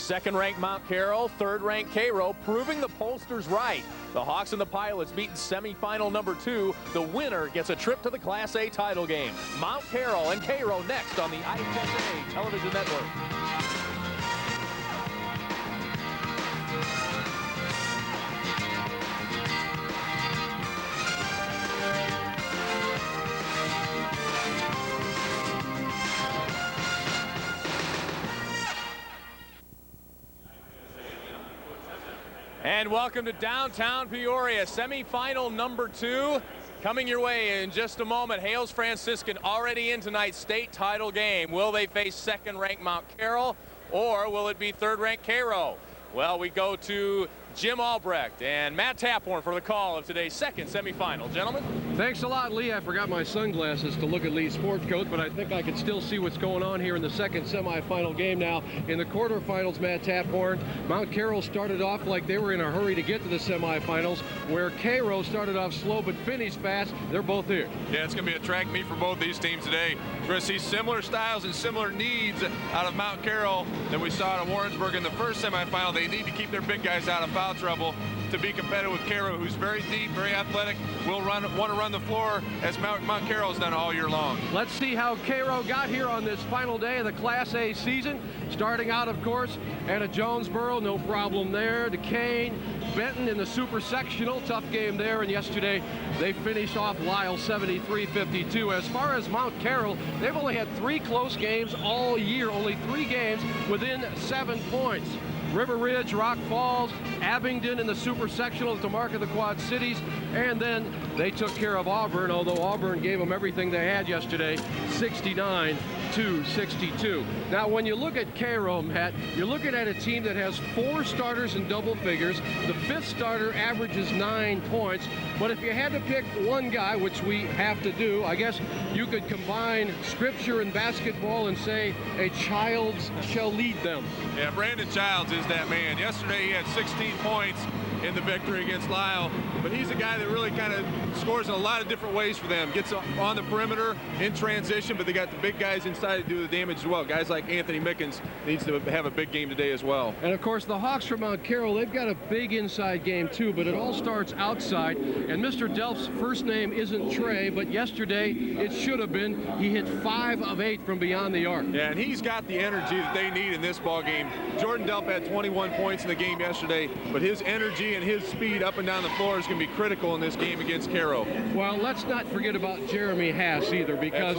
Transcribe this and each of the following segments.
Second-ranked Mount Carroll, third-ranked Cairo, proving the pollsters right. The Hawks and the Pilots meet in semifinal number 2. The winner gets a trip to the Class A title game. Mount Carroll and Cairo next on the IHSA television network. And welcome to downtown Peoria, semifinal number 2. Coming your way in just a moment. Hales Franciscan already in tonight's state title game. Will they face second-ranked Mount Carroll, or will it be third-ranked Cairo? Well, we go to Jim Albrecht and Matt Taphorn for the call of today's second semifinal. Gentlemen. Thanks a lot, Lee. I forgot my sunglasses to look at Lee's sports coat, but I think I can still see what's going on here in the second semifinal game now. In the quarterfinals, Matt Taphorn, Mount Carroll started off like they were in a hurry to get to the semifinals, where Cairo started off slow but finished fast. They're both here. Yeah, it's going to be a track meet for both these teams today. We're going to see similar styles and similar needs out of Mount Carroll than we saw out of Warrensburg in the first semifinal. They need to keep their big guys out of foul trouble to be competitive with Cairo, who's very deep, very athletic, will want to run the floor as Mount Carroll's done all year long. Let's see how Cairo got here on this final day of the Class A season. Starting out, of course, at Jonesboro, no problem there. Duquesne, Benton in the super sectional, tough game there. And yesterday, they finished off Lisle 73-52. As far as Mount Carroll, they've only had 3 close games all year, only 3 games within 7 points. River Ridge, Rock Falls, Abingdon in the super sectional at the Mark of the Quad Cities, and then they took care of Auburn, although Auburn gave them everything they had yesterday, 69-62. Now, when you look at Cairo, Matt, you're looking at a team that has 4 starters in double figures. The 5th starter averages 9 points, but if you had to pick one guy, which we have to do, I guess you could combine scripture and basketball and say a child shall lead them. Yeah, Brandon Childs is that man. Yesterday he had 16 points in the victory against Lisle, but he's a guy that really kind of scores in a lot of different ways for them. Gets on the perimeter in transition, but they got the big guys inside to do the damage as well. Guys like Anthony Mickens needs to have a big game today as well. And of course the Hawks from Mount Carroll, they've got a big inside game too, but it all starts outside. And Mr. Delp's first name isn't Trey, but yesterday it should have been. He hit 5 of 8 from beyond the arc. Yeah, and he's got the energy that they need in this ball game. Jordan Delp had 21 points in the game yesterday, but his energy and his speed up and down the floor is going to be critical in this game against Cairo. Well, let's not forget about Jeremy Hass either, because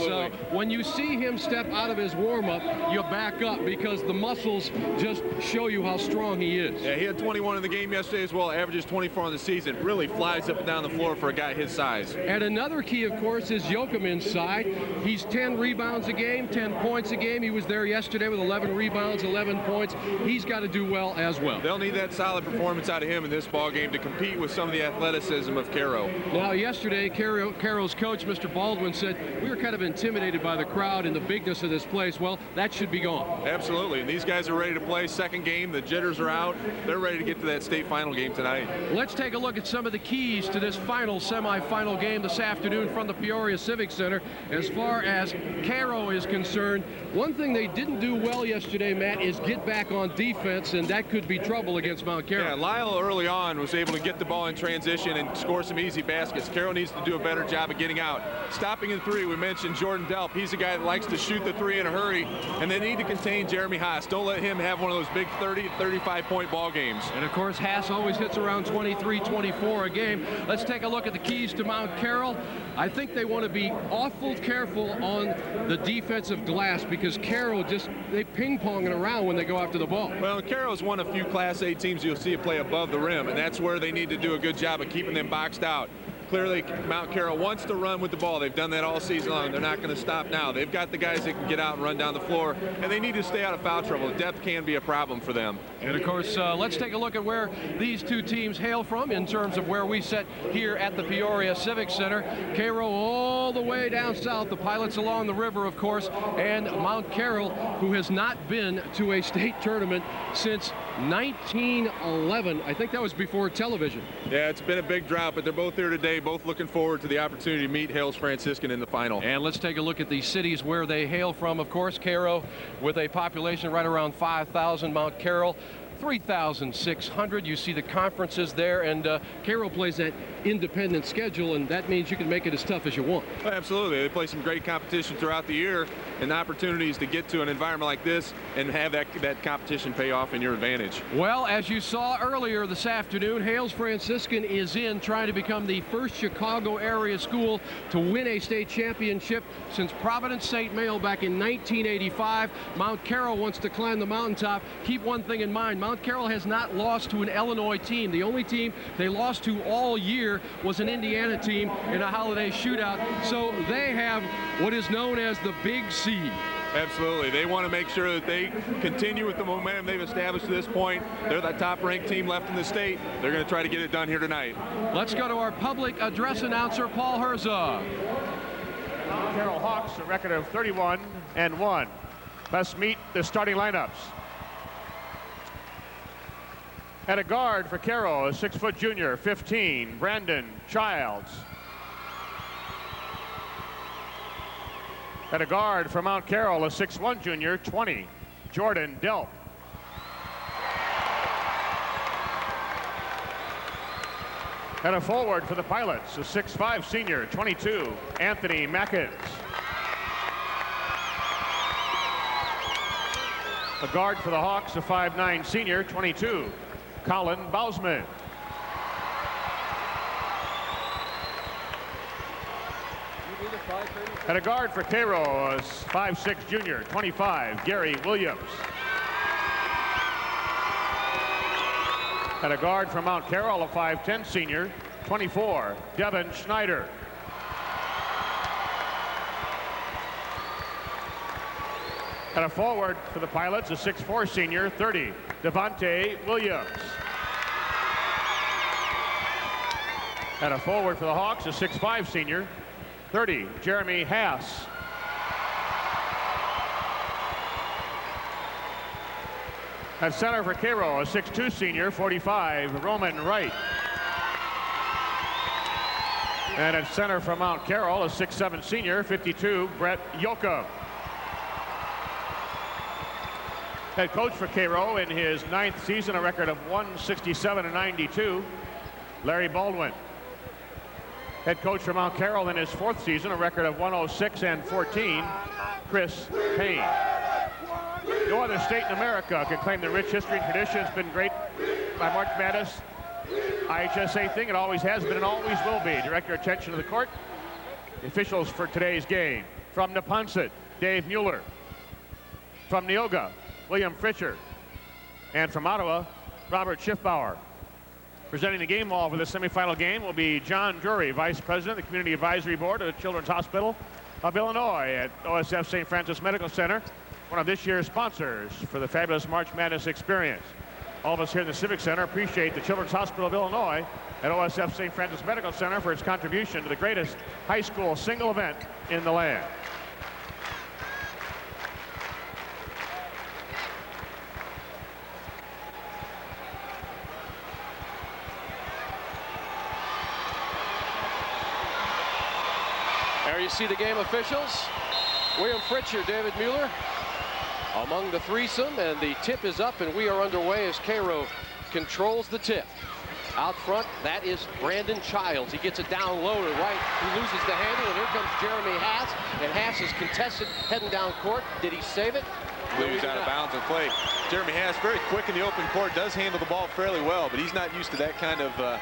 when you see him step out of his warm-up, you back up because the muscles just show you how strong he is. Yeah, he had 21 in the game yesterday as well, averages 24 on the season. Really flies up and down the floor for a guy his size. And another key, of course, is Yoakum inside. He's 10 rebounds a game, 10 points a game. He was there yesterday with 11 rebounds, 11 points. He's got to do well as well. They'll need that solid performance out of him in this ball game to compete with some of the athleticism of Cairo. Now, yesterday, Carroll's coach, Mr. Baldwin, said we were kind of intimidated by the crowd and the bigness of this place. Well, that should be gone. Absolutely, and these guys are ready to play. Second game, the jitters are out. They're ready to get to that state final game tonight. Let's take a look at some of the keys to this final semifinal game this afternoon from the Peoria Civic Center. As far as Cairo is concerned, one thing they didn't do well yesterday, Matt, is get back on defense, and that could be trouble against Mount Carroll. Yeah, Lisle early on was able to get the ball in transition and score some easy baskets. Cairo needs to do a better job of getting out. Stopping in 3, we mentioned Jordan Delp. He's a guy that likes to shoot the 3 in a hurry, and they need to contain Jeremy Haas. Don't let him have one of those big 30, 35-point ball games. And of course, Haas always hits around 23, 24 a game. Let's take a look at the keys to Mount Carroll. I think they want to be awful careful on the defensive glass because Cairo they ping-ponging around when they go after the ball. Well, Carroll's one of few Class A teams you'll see play above the rim, and that's where they need to do a good job of keeping them boxed out. Clearly, Mount Carroll wants to run with the ball. They've done that all season long. They're not going to stop now. They've got the guys that can get out and run down the floor, and they need to stay out of foul trouble. Depth can be a problem for them. And, of course, let's take a look at where these two teams hail from in terms of where we sit here at the Peoria Civic Center. Cairo all the way down south, the Pilots along the river, of course, and Mount Carroll, who has not been to a state tournament since 1911. I think that was before television. Yeah, it's been a big drought, but they're both here today. today. Both looking forward to the opportunity to meet Hales Franciscan in the final. And let's take a look at the cities where they hail from. Of course, Cairo with a population right around 5,000. Mount Carroll, 3,600. You see the conferences there, and Cairo plays that independent schedule, and that means you can make it as tough as you want. Absolutely. They play some great competition throughout the year, and the opportunities to get to an environment like this and have that competition pay off in your advantage. Well, as you saw earlier this afternoon, Hales Franciscan is in trying to become the first Chicago area school to win a state championship since Providence St. Mael back in 1985. Mount Carroll wants to climb the mountaintop. Keep one thing in mind. Mount Carroll has not lost to an Illinois team. The only team they lost to all year was an Indiana team in a holiday shootout. So they have what is known as the big seed. Absolutely. They want to make sure that they continue with the momentum they've established to this point. They're the top-ranked team left in the state. They're going to try to get it done here tonight. Let's go to our public address announcer, Paul Herzog. Carroll Hawks, a record of 31-1. Let's meet the starting lineups. At a guard for Carroll, a 6-foot junior, 15, Brandon Childs. At a guard for Mount Carroll, a 6'1 junior, 20, Jordan Delp. At a forward for the Pilots, a 6'5 senior, 22, Anthony Mackins. A guard for the Hawks, a 5'9 senior, 22, Colin Bausman. At a guard for Cairo, a 5'6 junior, 25, Gary Williams. At a guard for Mount Carroll, a 5'10 senior, 24, Devin Schneider. At a forward for the Pilots, a 6'4 senior, 30, Devontae Williams. At a forward for the Hawks, a 6'5 senior, 30, Jeremy Haas. At center for Cairo, a 6'2 senior, 45, Roman Wright. And at center for Mount Carroll, a 6'7 senior, 52, Brett Yoakum. Head coach for Cairo in his 9th season, a record of 167-92, Larry Baldwin. Head coach for Mount Carroll in his 4th season, a record of 106-14, Chris Payne. No other state in America can claim the rich history and tradition. It's been great by March Madness. IHSA thing, it always has been and always will be. Direct your attention to the court. The officials for today's game. From Neponset, Dave Mueller. From Neoga, William Fritcher. And from Ottawa, Robert Schiffbauer. Presenting the game ball for the semifinal game will be John Drury, Vice President of the Community Advisory Board of the Children's Hospital of Illinois at OSF St. Francis Medical Center, one of this year's sponsors for the fabulous March Madness experience. All of us here in the Civic Center appreciate the Children's Hospital of Illinois at OSF St. Francis Medical Center for its contribution to the greatest high school single event in the land. There you see the game officials. William Fritcher, David Mueller among the threesome, and the tip is up and we are underway as Cairo controls the tip. Out front, that is Brandon Childs. He gets it down low to right. He loses the handle, and here comes Jeremy Haas, and Haas is contested heading down court. Did he save it? I believe he's out of bounds on play. Jeremy Haas, very quick in the open court, does handle the ball fairly well, but he's not used to that kind of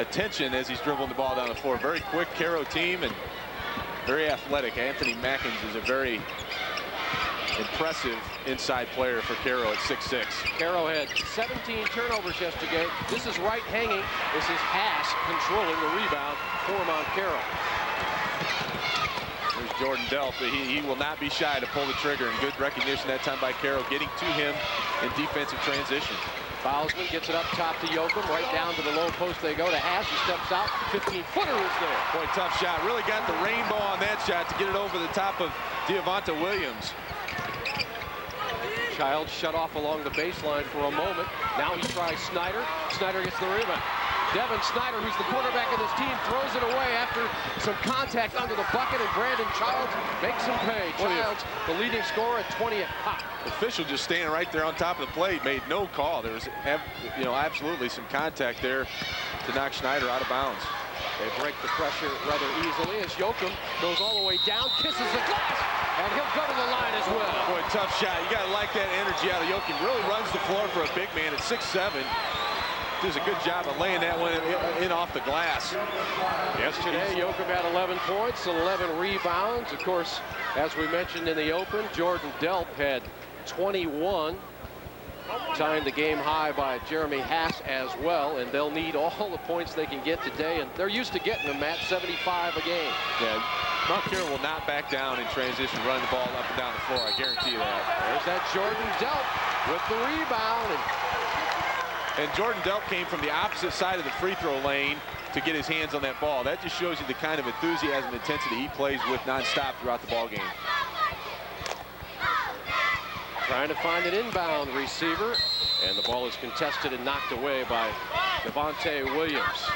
attention as he's dribbling the ball down the floor. Very quick Cairo team and very athletic. Anthony Mackins is a very impressive inside player for Cairo at 6'6". Cairo had 17 turnovers yesterday. This is Wright hanging. This is Haas controlling the rebound for Mount Carroll. There's Jordan Delp. He will not be shy to pull the trigger, and good recognition that time by Cairo, getting to him in defensive transition. Bausman gets it up top to Yoakum. Right down to the low post they go to Haas. He steps out. 15-footer is there. Boy, tough shot. Really got the rainbow on that shot to get it over the top of Devonta Williams. Childs shut off along the baseline for a moment. Now he tries Snyder. Snyder gets the rebound. Devin Snyder, who's the quarterback of this team, throws it away after some contact under the bucket, and Brandon Childs makes him pay. Childs, the leading scorer at 20 at pop. Official just standing right there on top of the plate, made no call. There was, absolutely some contact there to knock Snyder out of bounds. They break the pressure rather easily as Joachim goes all the way down, kisses the glass, and he'll go to the line as well. Boy, tough shot. You got to like that energy out of Joachim. Really runs the floor for a big man at 6'7". Does a good job of laying that one in off the glass. Yesterday, Joachim had 11 points, 11 rebounds. Of course, as we mentioned in the open, Jordan Delp had 21. Timed the game high by Jeremy Hass as well, and they'll need all the points they can get today, and they're used to getting them at 75 a game. Yeah, Mount Carroll will not back down in transition, running the ball up and down the floor. I guarantee you that. There's that Jordan Delp with the rebound. And Jordan Delp came from the opposite side of the free throw lane to get his hands on that ball. That just shows you the kind of enthusiasm and intensity he plays with nonstop throughout the ball game. Trying to find an inbound receiver, and the ball is contested and knocked away by Devontae Williams.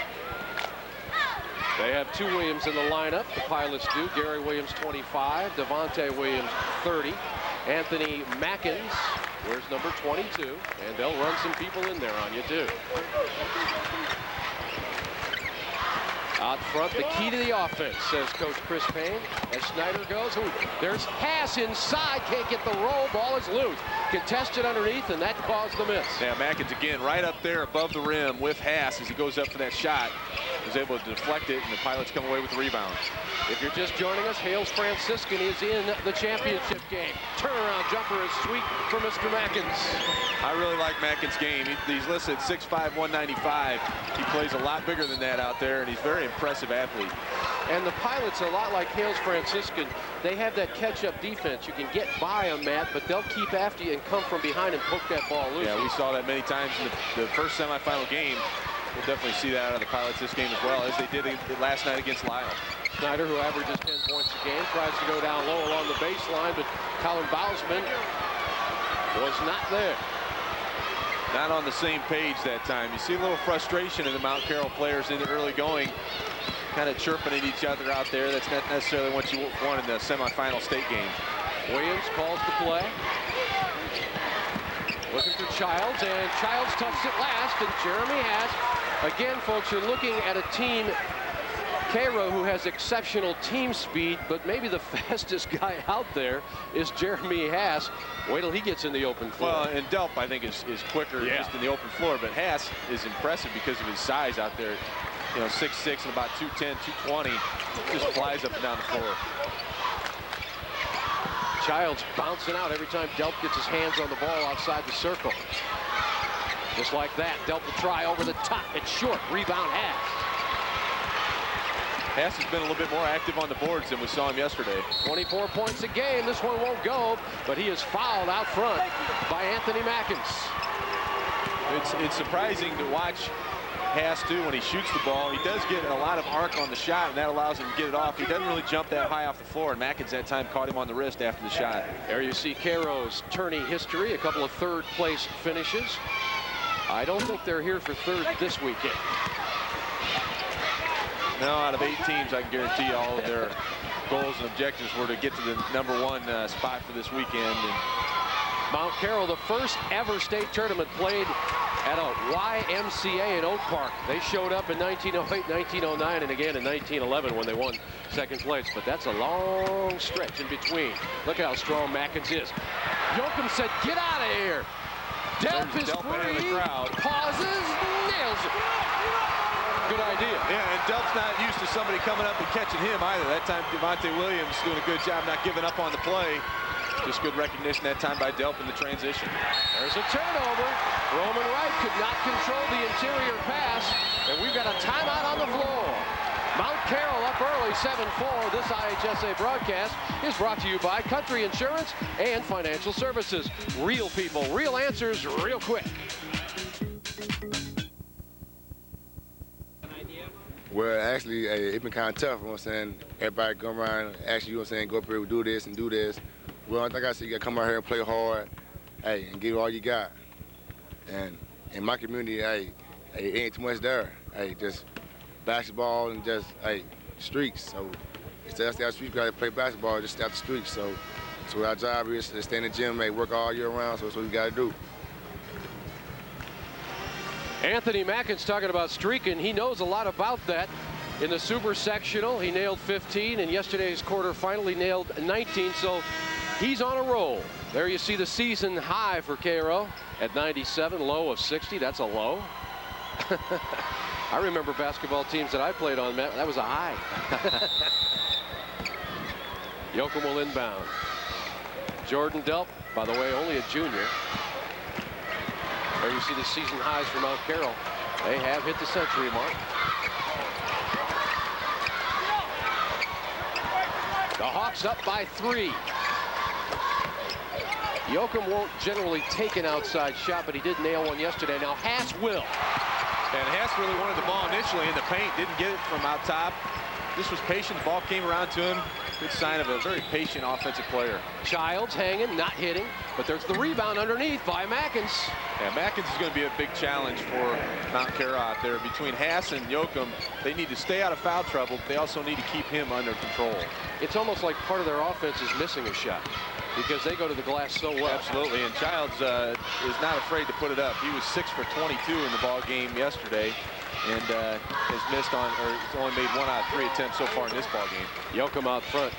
They have two Williams in the lineup, the Pilots do. Gary Williams, 25, Devontae Williams, 30. Anthony Mackins, where's number 22, and they'll run some people in there on you too. Out front, the key to the offense, says Coach Chris Payne. As Snyder goes, there's Hass inside, can't get the roll, ball is loose. Contested underneath, and that caused the miss. Yeah, Mackins again right up there above the rim with Hass as he goes up for that shot. Was able to deflect it, and the Pilots come away with the rebound. If you're just joining us, Hales Franciscan is in the championship game. Turnaround jumper is sweet for Mr. Mackins. I really like Mackins' game. He's listed at 6'5", 195. He plays a lot bigger than that out there, and he's a very impressive athlete. And the Pilots, a lot like Hales Franciscan, they have that catch-up defense. You can get by them, Matt, but they'll keep after you and come from behind and poke that ball loose. Yeah, we saw that many times in the first semifinal game. We'll definitely see that out of the Pilots this game as well, as they did last night against Lyle. Snyder, who averages 10 points a game, tries to go down low along the baseline, but Colin Bausman was not there. Not on the same page that time. You see a little frustration in the Mount Carroll players in the early going, kind of chirping at each other out there. That's not necessarily what you want in the semifinal state game. Williams calls the play. Looking for Childs, and Childs touched it last, and Jeremy Hass. Again, folks, you're looking at a team, Cairo, who has exceptional team speed, but maybe the fastest guy out there is Jeremy Hass. Wait till he gets in the open floor. Well, and Delp, I think, is quicker just in the open floor, but Hass is impressive because of his size out there. You know, 6'6" and about 210, 220, just flies up and down the floor. Childs bouncing out every time Delp gets his hands on the ball outside the circle. Just like that, Delp will try over the top. It's short. Rebound Hass. Hass has been a little bit more active on the boards than we saw him yesterday. 24 points a game. This one won't go, but he is fouled out front by Anthony Mackins. It's surprising to watch Hass do when he shoots the ball. He does get a lot of arc on the shot, and that allows him to get it off. He doesn't really jump that high off the floor, and Mackins that time caught him on the wrist after the shot. There you see Cairo's tourney history, a couple of third-place finishes. I don't think they're here for third this weekend. No, out of 8 teams, I can guarantee you all of their goals and objectives were to get to the #1 spot for this weekend. And Mount Carroll, the first ever state tournament played at a YMCA in Oak Park. They showed up in 1908, 1909, and again in 1911 when they won second place. But that's a long stretch in between. Look how strong Mackins is. Joachim said, "Get out of here." Delp is free, pauses, nails it. Good idea. Yeah, and Delp's not used to somebody coming up and catching him either. That time, Devontae Williams doing a good job not giving up on the play. Just good recognition that time by Delp in the transition. There's a turnover. Roman Wright could not control the interior pass, and we've got a timeout on the floor. Mount Carroll up early, 7-4. This IHSA broadcast is brought to you by Country Insurance and Financial Services. Real people, real answers, real quick. Well, actually, it's been kind of tough, you know what I'm saying? Everybody come around, ask you, know what I'm saying, go up here, do this and do this. Well, I think I said you got to come out here and play hard, hey, and give all you got. And in my community, hey, hey, it ain't too much there. Hey, just basketball and just, hey, streaks. So instead of stay out the streets, we gotta play basketball, just stay out the streets. So that's what our job is, to stay in the gym, hey, work all year round, so that's what we gotta do. Anthony Mackin's talking about streaking. He knows a lot about that. In the super sectional, he nailed 15, and yesterday's quarterfinal, he nailed 19, so he's on a roll. There you see the season high for Cairo at 97, low of 60. That's a low. I remember basketball teams that I played on, Matt. That was a high. Yoakum will inbound. Jordan Delp, by the way, only a junior. There you see the season highs for Mount Carroll. They have hit the century mark. The Hawks up by 3. Yoakum won't generally take an outside shot, but he did nail one yesterday. Now Haas will. And Haas really wanted the ball initially in the paint, didn't get it from out top. This was patient. The ball came around to him. Good sign of a very patient offensive player. Childs hanging, not hitting, but there's the rebound underneath by Mackins. Yeah, Mackins is going to be a big challenge for Mount Carroll out there. Between Haas and Yoakum, they need to stay out of foul trouble, but they also need to keep him under control. It's almost like part of their offense is missing a shot because they go to the glass so well. Absolutely, and Childs is not afraid to put it up. He was 6 for 22 in the ball game yesterday, and has missed on, or he's only made 1 out of 3 attempts so far in this ball game. Yoakum out front.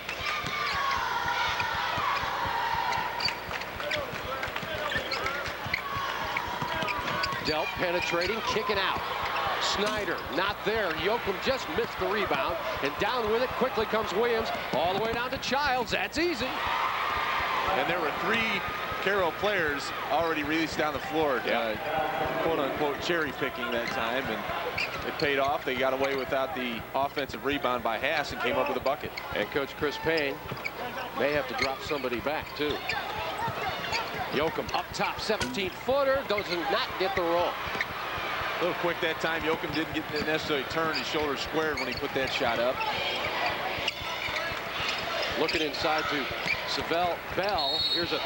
Delp penetrating, kicking out. Snyder not there. Yoakum just missed the rebound, and down with it quickly comes Williams, all the way down to Childs. That's easy. And there were 3 Carroll players already released down the floor, quote-unquote cherry-picking that time, and it paid off. They got away without the offensive rebound by Haas and came up with a bucket. And Coach Chris Payne may have to drop somebody back, too. Yoakum up top, 17-footer, does not get the roll. A little quick that time. Yoakum didn't get the necessary turn. His shoulders squared when he put that shot up. Looking inside to Savell Bell. Here's a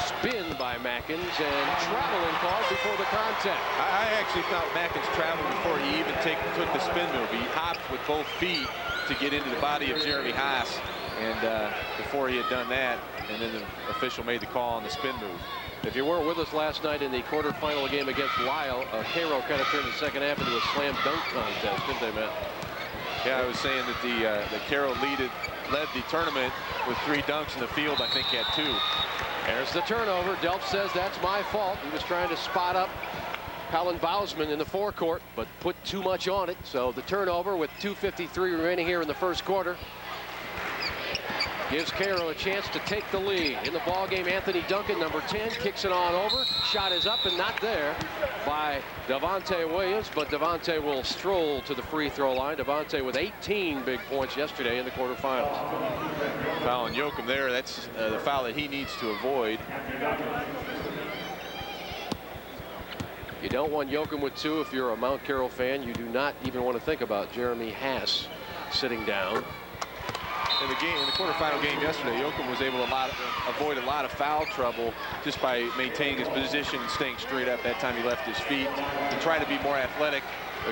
spin by Mackins, and traveling called before the contact. I actually thought Mackins traveled before he even took the spin move. He hopped with both feet to get into the body of Jeremy Haas, and before he had done that, and then the official made the call on the spin move. If you weren't with us last night in the quarterfinal game against Lyle, Cairo kind of turned the second half into a slam dunk contest, didn't they, Matt? Yeah, I was saying that the Carroll led the tournament with 3 dunks in the field. I think had 2. There's the turnover. Delp says that's my fault. He was trying to spot up Colin Bausman in the forecourt, but put too much on it. So the turnover with 2:53 remaining here in the first quarter gives Cairo a chance to take the lead. In the ball game, Anthony Duncan, number 10, kicks it on over. Shot is up and not there by Devontae Williams, but Devontae will stroll to the free throw line. Devontae with 18 big points yesterday in the quarterfinals. Foul on Yoakum there. That's the foul that he needs to avoid. You don't want Yoakum with 2 if you're a Mount Carroll fan. You do not even want to think about Jeremy Haas sitting down. In the quarterfinal game yesterday, Yoakum was able to avoid a lot of foul trouble just by maintaining his position and staying straight up. That time he left his feet to try to be more athletic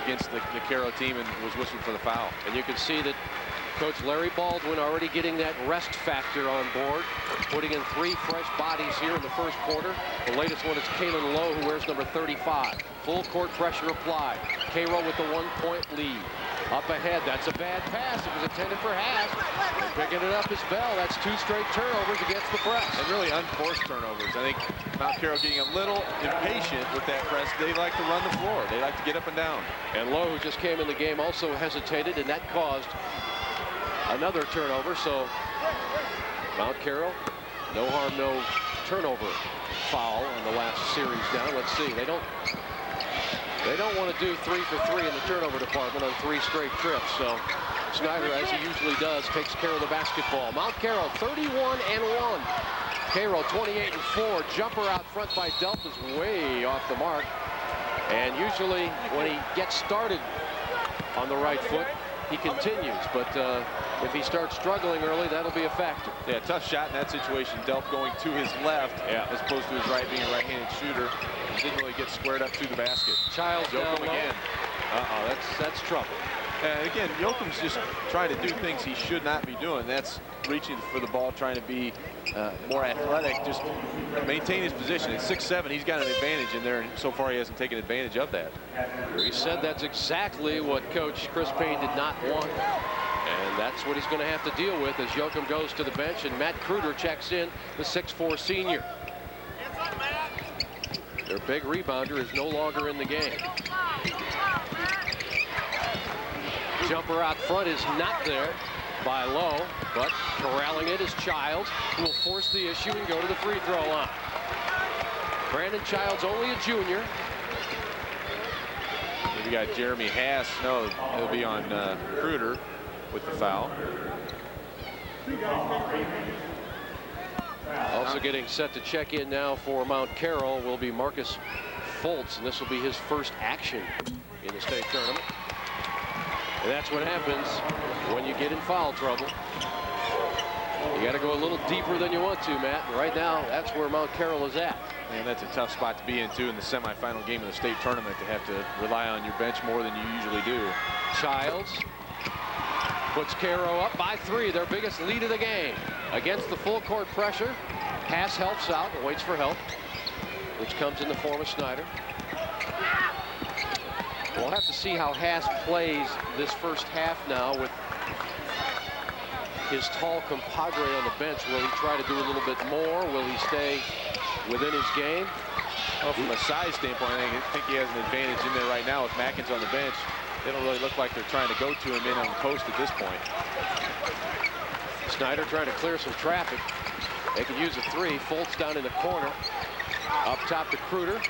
against the Cairo team and was whistling for the foul. And you can see that Coach Larry Baldwin already getting that rest factor on board, putting in 3 fresh bodies here in the first quarter. The latest one is Kalen Lowe, who wears number 35. Full court pressure applied. Cairo with the 1-point lead. Up ahead, that's a bad pass. It was intended for Haas. And picking it up is Bell. That's 2 straight turnovers against the press. And really unforced turnovers. I think Mount Carroll getting a little impatient with that press. They like to run the floor. They like to get up and down. And Lowe, who just came in the game, also hesitated, and that caused another turnover. So Mount Carroll, no harm, no turnover foul on the last series down. Let's see. They don't want to do 3 for 3 in the turnover department on 3 straight trips. So Snyder, as he usually does, takes care of the basketball. Mount Carroll 31-1. Cairo 28-4. Jumper out front by Delp is way off the mark. And usually when he gets started on the right foot, he continues. But if he starts struggling early, that'll be a factor. Yeah, tough shot in that situation. Delp going to his left as opposed to his right, being a right-handed shooter. Didn't really get squared up to the basket. Childs down low. Again. That's trouble. And again, Yoakum's just trying to do things he should not be doing. That's reaching for the ball, trying to be more athletic, just maintain his position. At 6'7", he's got an advantage in there, and so far he hasn't taken advantage of that. He said that's exactly what Coach Chris Payne did not want. And that's what he's going to have to deal with as Yoakum goes to the bench and Matt Kruder checks in, the 6'4" senior. Their big rebounder is no longer in the game. Jumper out front is not there by Lowe, but corralling it is Childs, who will force the issue and go to the free throw line. Brandon Childs, only a junior. We got Jeremy Haas. No, he'll be on Kruder with the foul. Also getting set to check in now for Mount Carroll will be Marcus Fultz, and this will be his first action in the state tournament. And that's what happens when you get in foul trouble. You got to go a little deeper than you want to, Matt. And right now, that's where Mount Carroll is at. And that's a tough spot to be in, too, in the semifinal game of the state tournament, to have to rely on your bench more than you usually do. Childs puts Cairo up by 3, their biggest lead of the game. Against the full court pressure, Haas helps out and waits for help, which comes in the form of Snyder. We'll have to see how Haas plays this first half now with his tall compadre on the bench. Will he try to do a little bit more? Will he stay within his game? Well, from a size standpoint, I think he has an advantage in there right now with Mackins on the bench. They don't really look like they're trying to go to him in on the post at this point. Snyder trying to clear some traffic. They can use a 3. Fultz down in the corner. Up top to Kruder.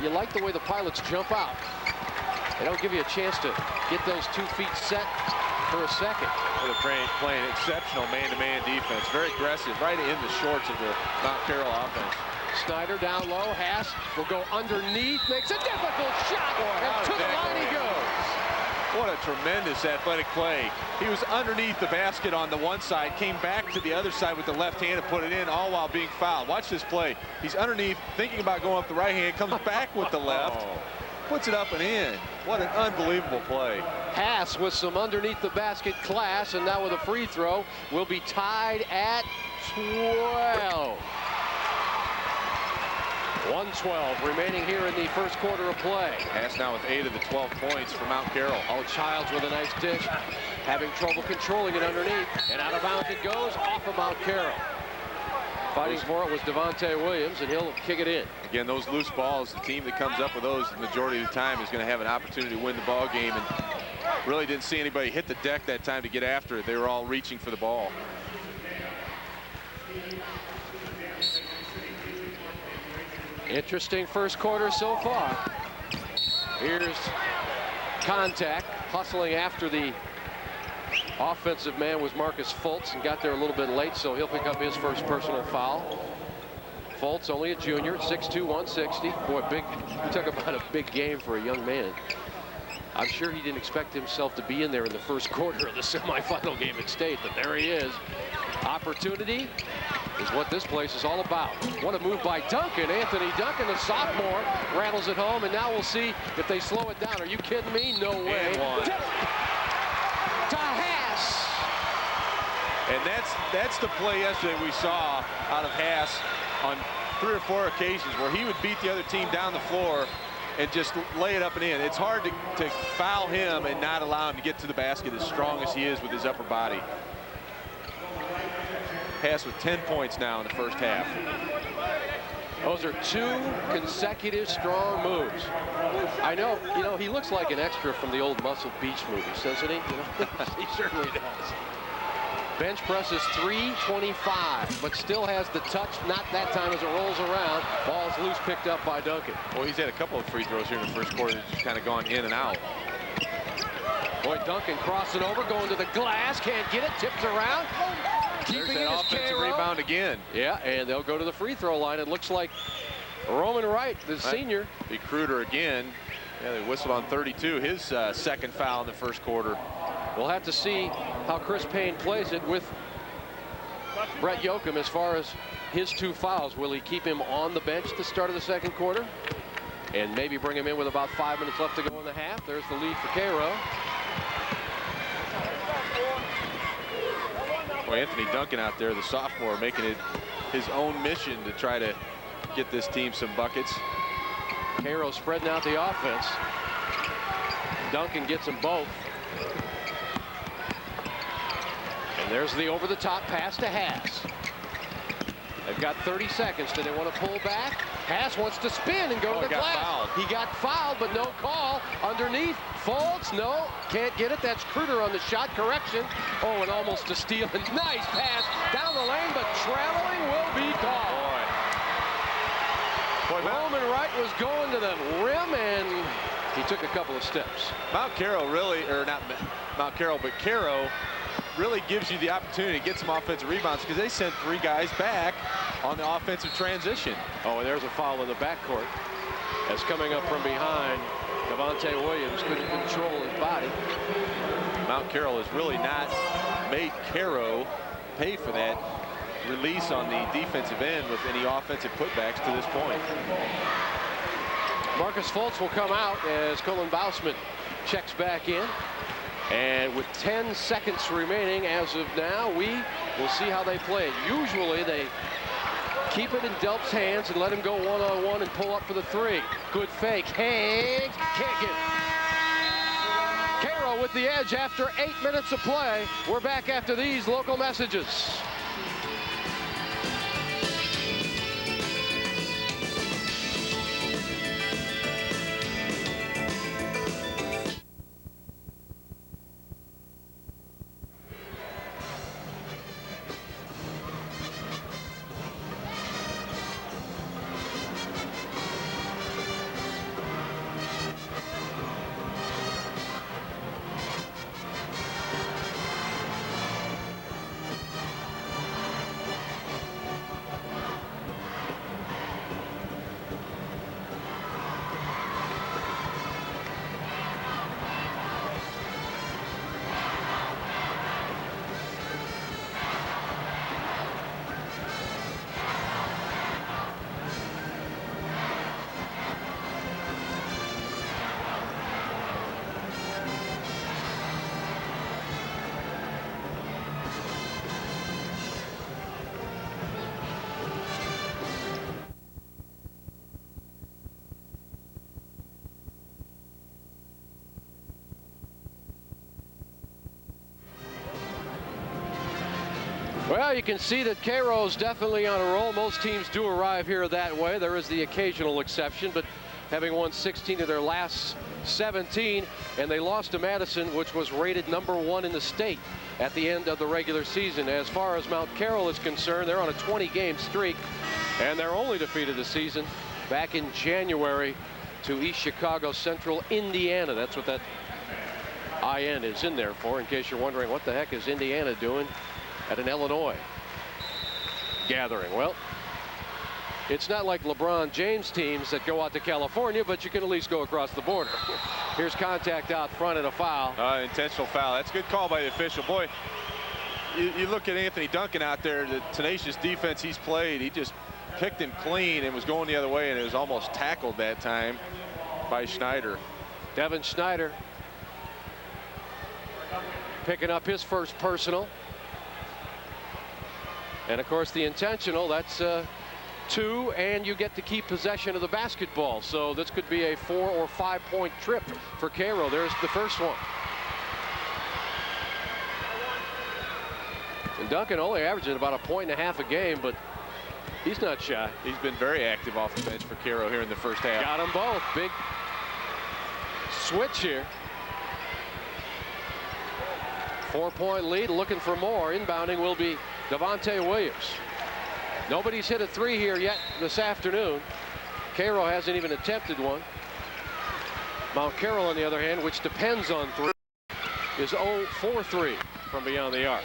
You like the way the Pilots jump out. They don't give you a chance to get those 2 feet set for a second. Well, they're playing exceptional man-to-man defense. Very aggressive, right in the shorts of the Mount Carroll offense. Snyder down low. Haas will go underneath. Makes a difficult shot. And to the line he goes. What a tremendous athletic play. He was underneath the basket on the one side, came back to the other side with the left hand and put it in, all while being fouled. Watch this play. He's underneath, thinking about going up the right hand, comes back with the left, puts it up and in. What an unbelievable play. Haas with some underneath the basket class, and now with a free throw, will be tied at 12. 1:12 remaining here in the first quarter of play. Haas now with 8 of the 12 points for Mount Carroll. Oh, Childs with a nice dish, having trouble controlling it underneath, and out of bounds it goes off of Mount Carroll. Fighting for it was Devontae Williams, and he'll kick it in. Again, those loose balls, the team that comes up with those the majority of the time is going to have an opportunity to win the ball game, and really didn't see anybody hit the deck that time to get after it. They were all reaching for the ball. Interesting first quarter so far. Here's contact, hustling after the offensive man was Marcus Fultz, and got there a little bit late, so he'll pick up his first personal foul. Fultz, only a junior, 6'2", 160. Boy, talk about a big game for a young man. I'm sure he didn't expect himself to be in there in the first quarter of the semifinal game at state, but there he is. Opportunity is what this place is all about. What a move by Duncan. Anthony Duncan, the sophomore, rattles it home, and now we'll see if they slow it down. Are you kidding me? No way. To Haas. And that's the play yesterday we saw out of Haas on 3 or 4 occasions where he would beat the other team down the floor and just lay it up and in. It's hard to foul him and not allow him to get to the basket as strong as he is with his upper body. Haas with 10 points now in the first half. Those are 2 consecutive strong moves. I know, he looks like an extra from the old Muscle Beach movies, doesn't he? He certainly does. Bench presses 325, but still has the touch. Not that time as it rolls around. Ball's loose, picked up by Duncan. Well, he's had a couple of free throws here in the first quarter, just kind of gone in and out. Boy, Duncan crossing over, going to the glass, can't get it, tips around. Keeping it offensive rebound again. Yeah, and they'll go to the free throw line. It looks like Roman Wright, the senior. Be Kruder again. Yeah, they whistled on 32, his second foul in the first quarter. We'll have to see how Chris Payne plays it with Brett Yoakum as far as his 2 fouls. Will he keep him on the bench at the start of the second quarter and maybe bring him in with about 5 minutes left to go in the half? There's the lead for Cairo. Well, Anthony Duncan out there, the sophomore, making it his own mission to try to get this team some buckets. Cairo spreading out the offense. Duncan gets them both. And there's the over-the-top pass to Haas. They've got 30 seconds. Do they want to pull back? Haas wants to spin and go to the glass. Fouled. He got fouled, but no call. Underneath, Foltz, no, can't get it. That's Kruger on the shot correction. Oh, and almost a steal. Nice pass down the lane, but traveling will be called. Boy, Roman Wright was going to the rim, and he took a couple of steps. Mount Carroll really, or not Mount Carroll, but Cairo really gives you the opportunity to get some offensive rebounds because they sent 3 guys back on the offensive transition. Oh, and there's a foul in the backcourt. As coming up from behind, Devontae Williams couldn't control his body. Mount Carroll has really not made Cairo pay for that release on the defensive end with any offensive putbacks to this point. Marcus Foltz will come out as Cullen Bousman checks back in. And with 10 seconds remaining as of now, we will see how they play it. Usually they keep it in Delp's hands and let him go one-on-one and pull up for the 3. Good fake. Hangs. Can't get it. Cairo with the edge after 8 minutes of play. We're back after these local messages. Well, you can see that Cairo's definitely on a roll. Most teams do arrive here that way. There is the occasional exception, but having won 16 of their last 17, and they lost to Madison, which was rated #1 in the state at the end of the regular season. As far as Mount Carroll is concerned, they're on a 20-game streak, and their only defeat of the season back in January to East Chicago Central, Indiana. That's what that IN is in there for, in case you're wondering what the heck is Indiana doing at an Illinois gathering. Well, it's not like LeBron James teams that go out to California, but you can at least go across the border. Here's contact out front and a foul. Intentional foul. That's a good call by the official. Boy, you look at Anthony Duncan out there, the tenacious defense he's played. He just picked him clean and was going the other way, and it was almost tackled that time by Schneider. Devin Schneider picking up his first personal. And of course the intentional, that's 2, and you get to keep possession of the basketball. So this could be a 4 or 5 point trip for Cairo. There's the first one. And Duncan only averaging about 1.5 points a game, but he's not shy. He's been very active off the bench for Cairo here in the first half. Got them both. Big switch here. 4-point lead, looking for more. Inbounding will be Devontae Williams. Nobody's hit a 3 here yet this afternoon. Cairo hasn't even attempted one. Mount Carroll, on the other hand, which depends on 3, is 0 for 3 from beyond the arc.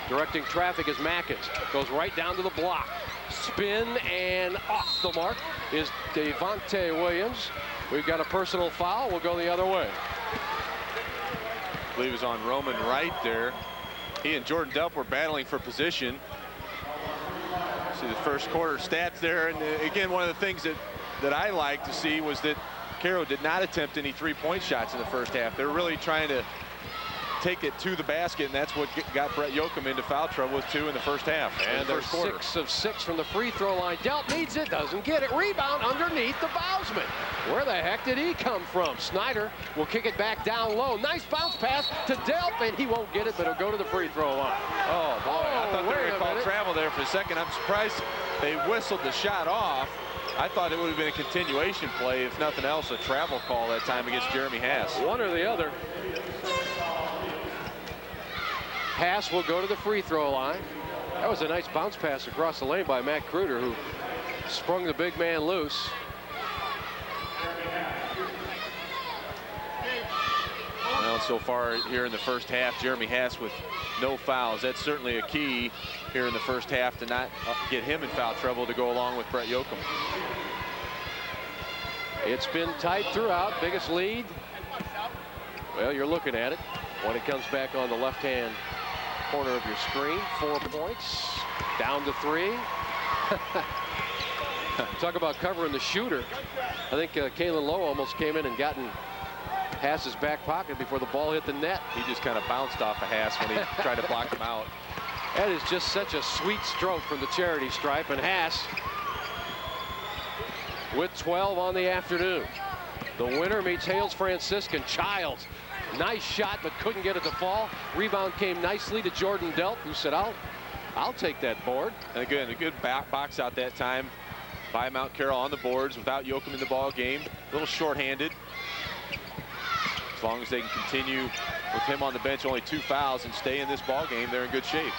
Directing traffic is Mackins. Goes right down to the block. Spin and off the mark is Devontae Williams. We've got a personal foul. We'll go the other way. believe is on Roman right there. He and Jordan Delp were battling for position. See the first quarter stats there, and again, one of the things that I like to see was that Cairo did not attempt any three-point shots in the first half. They're really trying to take it to the basket, and that's what got Brett Yoakum into foul trouble with 2 in the first half. And they're 6 of 6 from the free throw line. Delp needs it, doesn't get it. Rebound underneath the Bousman. Where the heck did he come from? Snyder will kick it back down low. Nice bounce pass to Delp, and he won't get it, but he'll go to the free throw line. Oh, boy, I thought they were going to call travel there for a second. I'm surprised they whistled the shot off. I thought it would have been a continuation play, if nothing else, a travel call that time against Jeremy Haas. One or the other. Haas will go to the free throw line. That was a nice bounce pass across the lane by Matt Kruder, who sprung the big man loose. Well, so far here in the first half, Jeremy Haas with no fouls. That's certainly a key here in the first half to not get him in foul trouble to go along with Brett Yoakum. It's been tight throughout. Biggest lead. Well, you're looking at it when it comes back on the left-hand corner of your screen. 4 points, down to 3. Talk about covering the shooter. I think Kalen Lowe almost came in and gotten Haas's back pocket before the ball hit the net. He just kind of bounced off of Haas when he tried to block him out. That is just such a sweet stroke from the charity stripe, and Haas with 12 on the afternoon. The winner meets Hales Franciscan. Childs, nice shot, but couldn't get it to fall. Rebound came nicely to Jordan Delp, who said, I'll take that board. And again, a good box out that time by Mount Carroll on the boards without Yoakum in the ball game. A little shorthanded. As long as they can continue with him on the bench, only 2 fouls, and stay in this ball game, they're in good shape.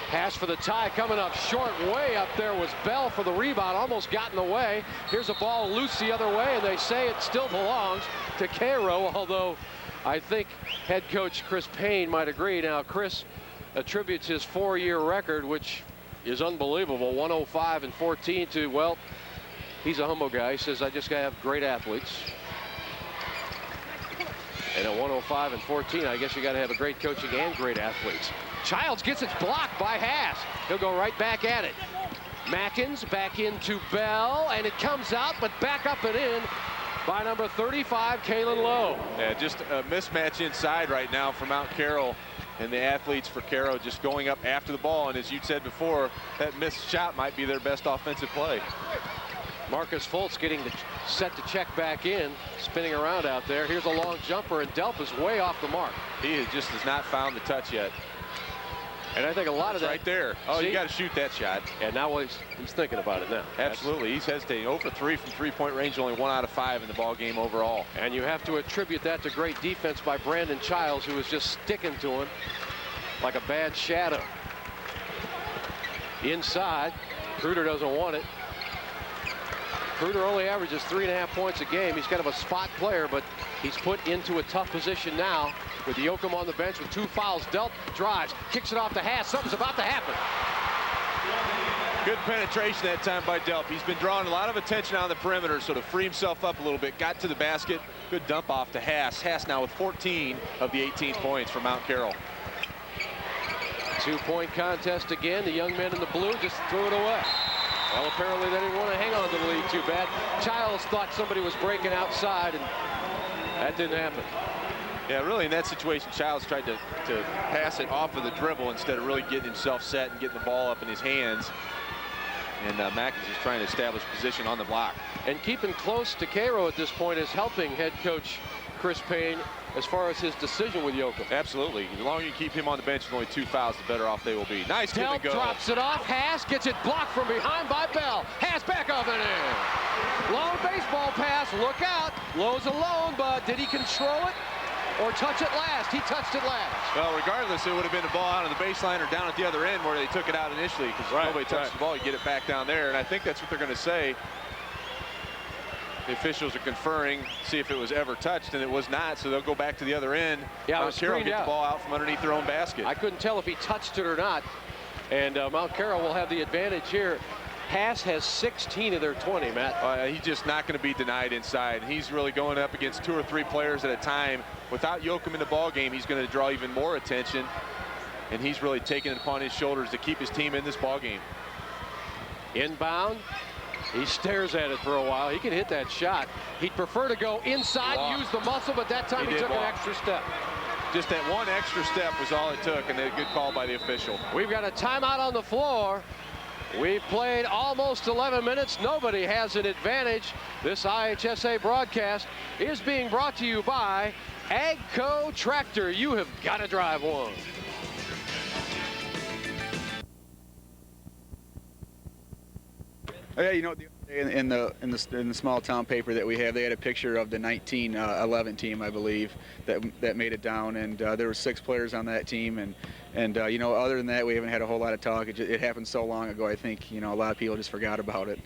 Haas for the tie, coming up short. Way up there was Bell for the rebound, almost got in the way. Here's a ball loose the other way, and they say it still belongs to Cairo, although I think head coach Chris Payne might agree. Now, Chris attributes his 4-year record, which is unbelievable, 105-14, to, well, he's a humble guy. He says, I just got to have great athletes. And at 105-14, I guess you got to have a great coaching and great athletes. Childs gets it blocked by Haas. He'll go right back at it. Mackins back into Bell, and it comes out, but back up and in by number 35, Kalen Lowe. Yeah, just a mismatch inside right now for Mount Carroll, and the athletes for Cairo just going up after the ball. And as you said before, that missed shot might be their best offensive play. Marcus Fultz getting set to check back in, spinning around out there. Here's a long jumper, and Delp is way off the mark. He has not found the touch yet. And I think a lot of that right there. Oh, see? You got to shoot that shot. And now he's thinking about it now. Absolutely. He's hesitating. 0 for 3 from three-point range, only 1 out of 5 in the ball game overall. And you have to attribute that to great defense by Brandon Childs, who was just sticking to him like a bad shadow. Inside, Kruder doesn't want it. Kruder only averages 3.5 points a game. He's kind of a spot player, but he's put into a tough position now with Yoakum on the bench with 2 fouls. Delp drives, kicks it off to Haas. Something's about to happen. Good penetration that time by Delp. He's been drawing a lot of attention on the perimeter, so to free himself up a little bit, got to the basket. Good dump off to Haas. Haas now with 14 of the 18 points for Mount Carroll. 2-point contest again. The young men in the blue just threw it away. Well, apparently they didn't want to hang on to the lead too bad. Childs thought somebody was breaking outside, and that didn't happen. Yeah, really in that situation, Childs tried to pass it off of the dribble instead of really getting himself set and getting the ball up in his hands. And Mackins is trying to establish position on the block. And keeping close to Cairo at this point is helping head coach Chris Payne as far as his decision with Yoakum. Absolutely. The longer you keep him on the bench with only 2 fouls, the better off they will be. Nice give and go. Drops it off. Haas gets it blocked from behind by Bell. Haas back up and in. Long baseball pass. Look out. Lowe's alone, but did he control it or touch it last? He touched it last. Well, regardless, it would have been a ball out on the baseline or down at the other end where they took it out initially, because nobody touched the ball. You get it back down there, and I think that's what they're going to say. The officials are conferring, see if it was ever touched, and it was not, so they'll go back to the other end. Yeah, Mount Carroll get the ball out from underneath their own basket. I couldn't tell if he touched it or not, and Mount Carroll will have the advantage here Haas has 16 of their 20, Matt. He's just not going to be denied inside. He's really going up against 2 or 3 players at a time. Without Yoakum in the ball game, he's going to draw even more attention, and he's really taking it upon his shoulders to keep his team in this ball game. Inbound. He stares at it for a while. He can hit that shot. He'd prefer to go inside, use the muscle, but that time he took an extra step. Just that one extra step was all it took, and a good call by the official. We've got a timeout on the floor. We've played almost 11 minutes. Nobody has an advantage. This IHSA broadcast is being brought to you by AGCO Tractor. You have got to drive one. Yeah, you know, in the small town paper that we have, they had a picture of the 1911 team, I believe, that made it down, and there were 6 players on that team, and you know, other than that, we haven't had a whole lot of talk. It happened so long ago. I think, you know, a lot of people just forgot about it.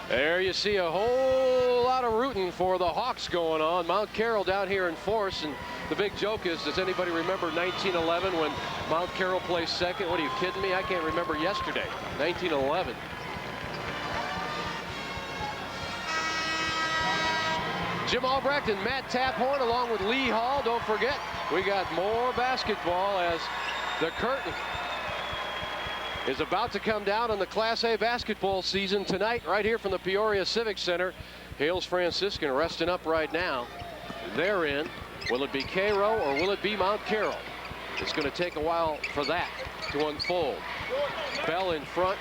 There you see a whole lot of rooting for the Hawks going on. Mount Carroll down here in force, and the big joke is, does anybody remember 1911 when Mount Carroll placed second? What, are you kidding me? I can't remember yesterday. 1911. Jim Albrecht and Matt Taphorn along with Lee Hall. Don't forget, we got more basketball as the curtain is about to come down on the Class A basketball season tonight right here from the Peoria Civic Center. Hales Franciscan resting up right now. They're in. Will it be Cairo or will it be Mount Carroll? It's going to take a while for that to unfold. Bell in front.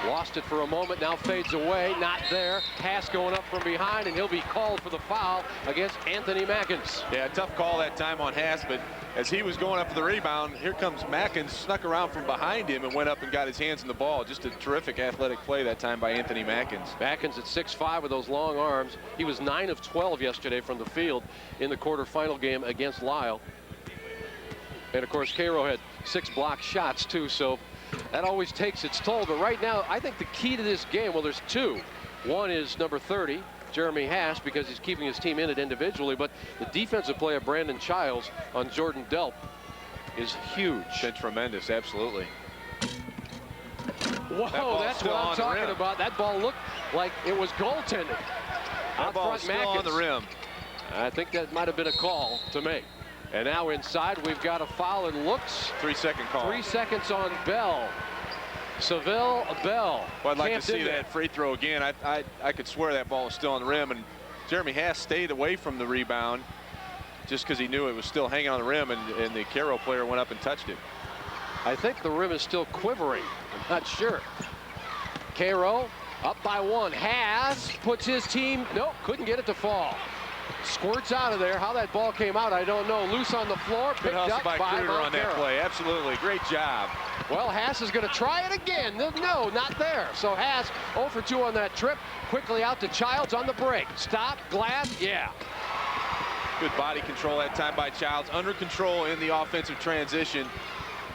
Lost it for a moment, now fades away, not there. Haas going up from behind, and he'll be called for the foul against Anthony Mackins. Yeah, tough call that time on Haas, but as he was going up for the rebound, here comes Mackins, snuck around from behind him and went up and got his hands in the ball. Just a terrific athletic play that time by Anthony Mackins. Mackins at 6'5" with those long arms. He was 9 of 12 yesterday from the field in the quarterfinal game against Lisle. And of course, Cairo had 6 block shots too, so that always takes its toll. But right now, I think the key to this game, well, there's 2. One is number 30, Jeremy Haas, because he's keeping his team in it individually. But the defensive play of Brandon Childs on Jordan Delp is huge. Been tremendous, absolutely. Whoa, that's what I'm talking about. That ball looked like it was goaltending. That ball is still on the rim. I think that might have been a call to make. And now inside, we've got a foul and looks. 3-second call. 3 seconds on Bell. Seville Bell. Well, I'd like to see that free throw again. I could swear that ball was still on the rim, and Jeremy Haas stayed away from the rebound just because he knew it was still hanging on the rim, and the Cairo player went up and touched it. I think the rim is still quivering. I'm not sure. Cairo up by 1. Haas puts his team, nope, couldn't get it to fall. Squirts out of there. How that ball came out, I don't know. Loose on the floor, picked up by Kruder on that play. Absolutely, great job. Well, Haas is going to try it again. No, not there. So Haas 0 for 2 on that trip. Quickly out to Childs on the break. Stop, glass, yeah. Good body control that time by Childs. Under control in the offensive transition.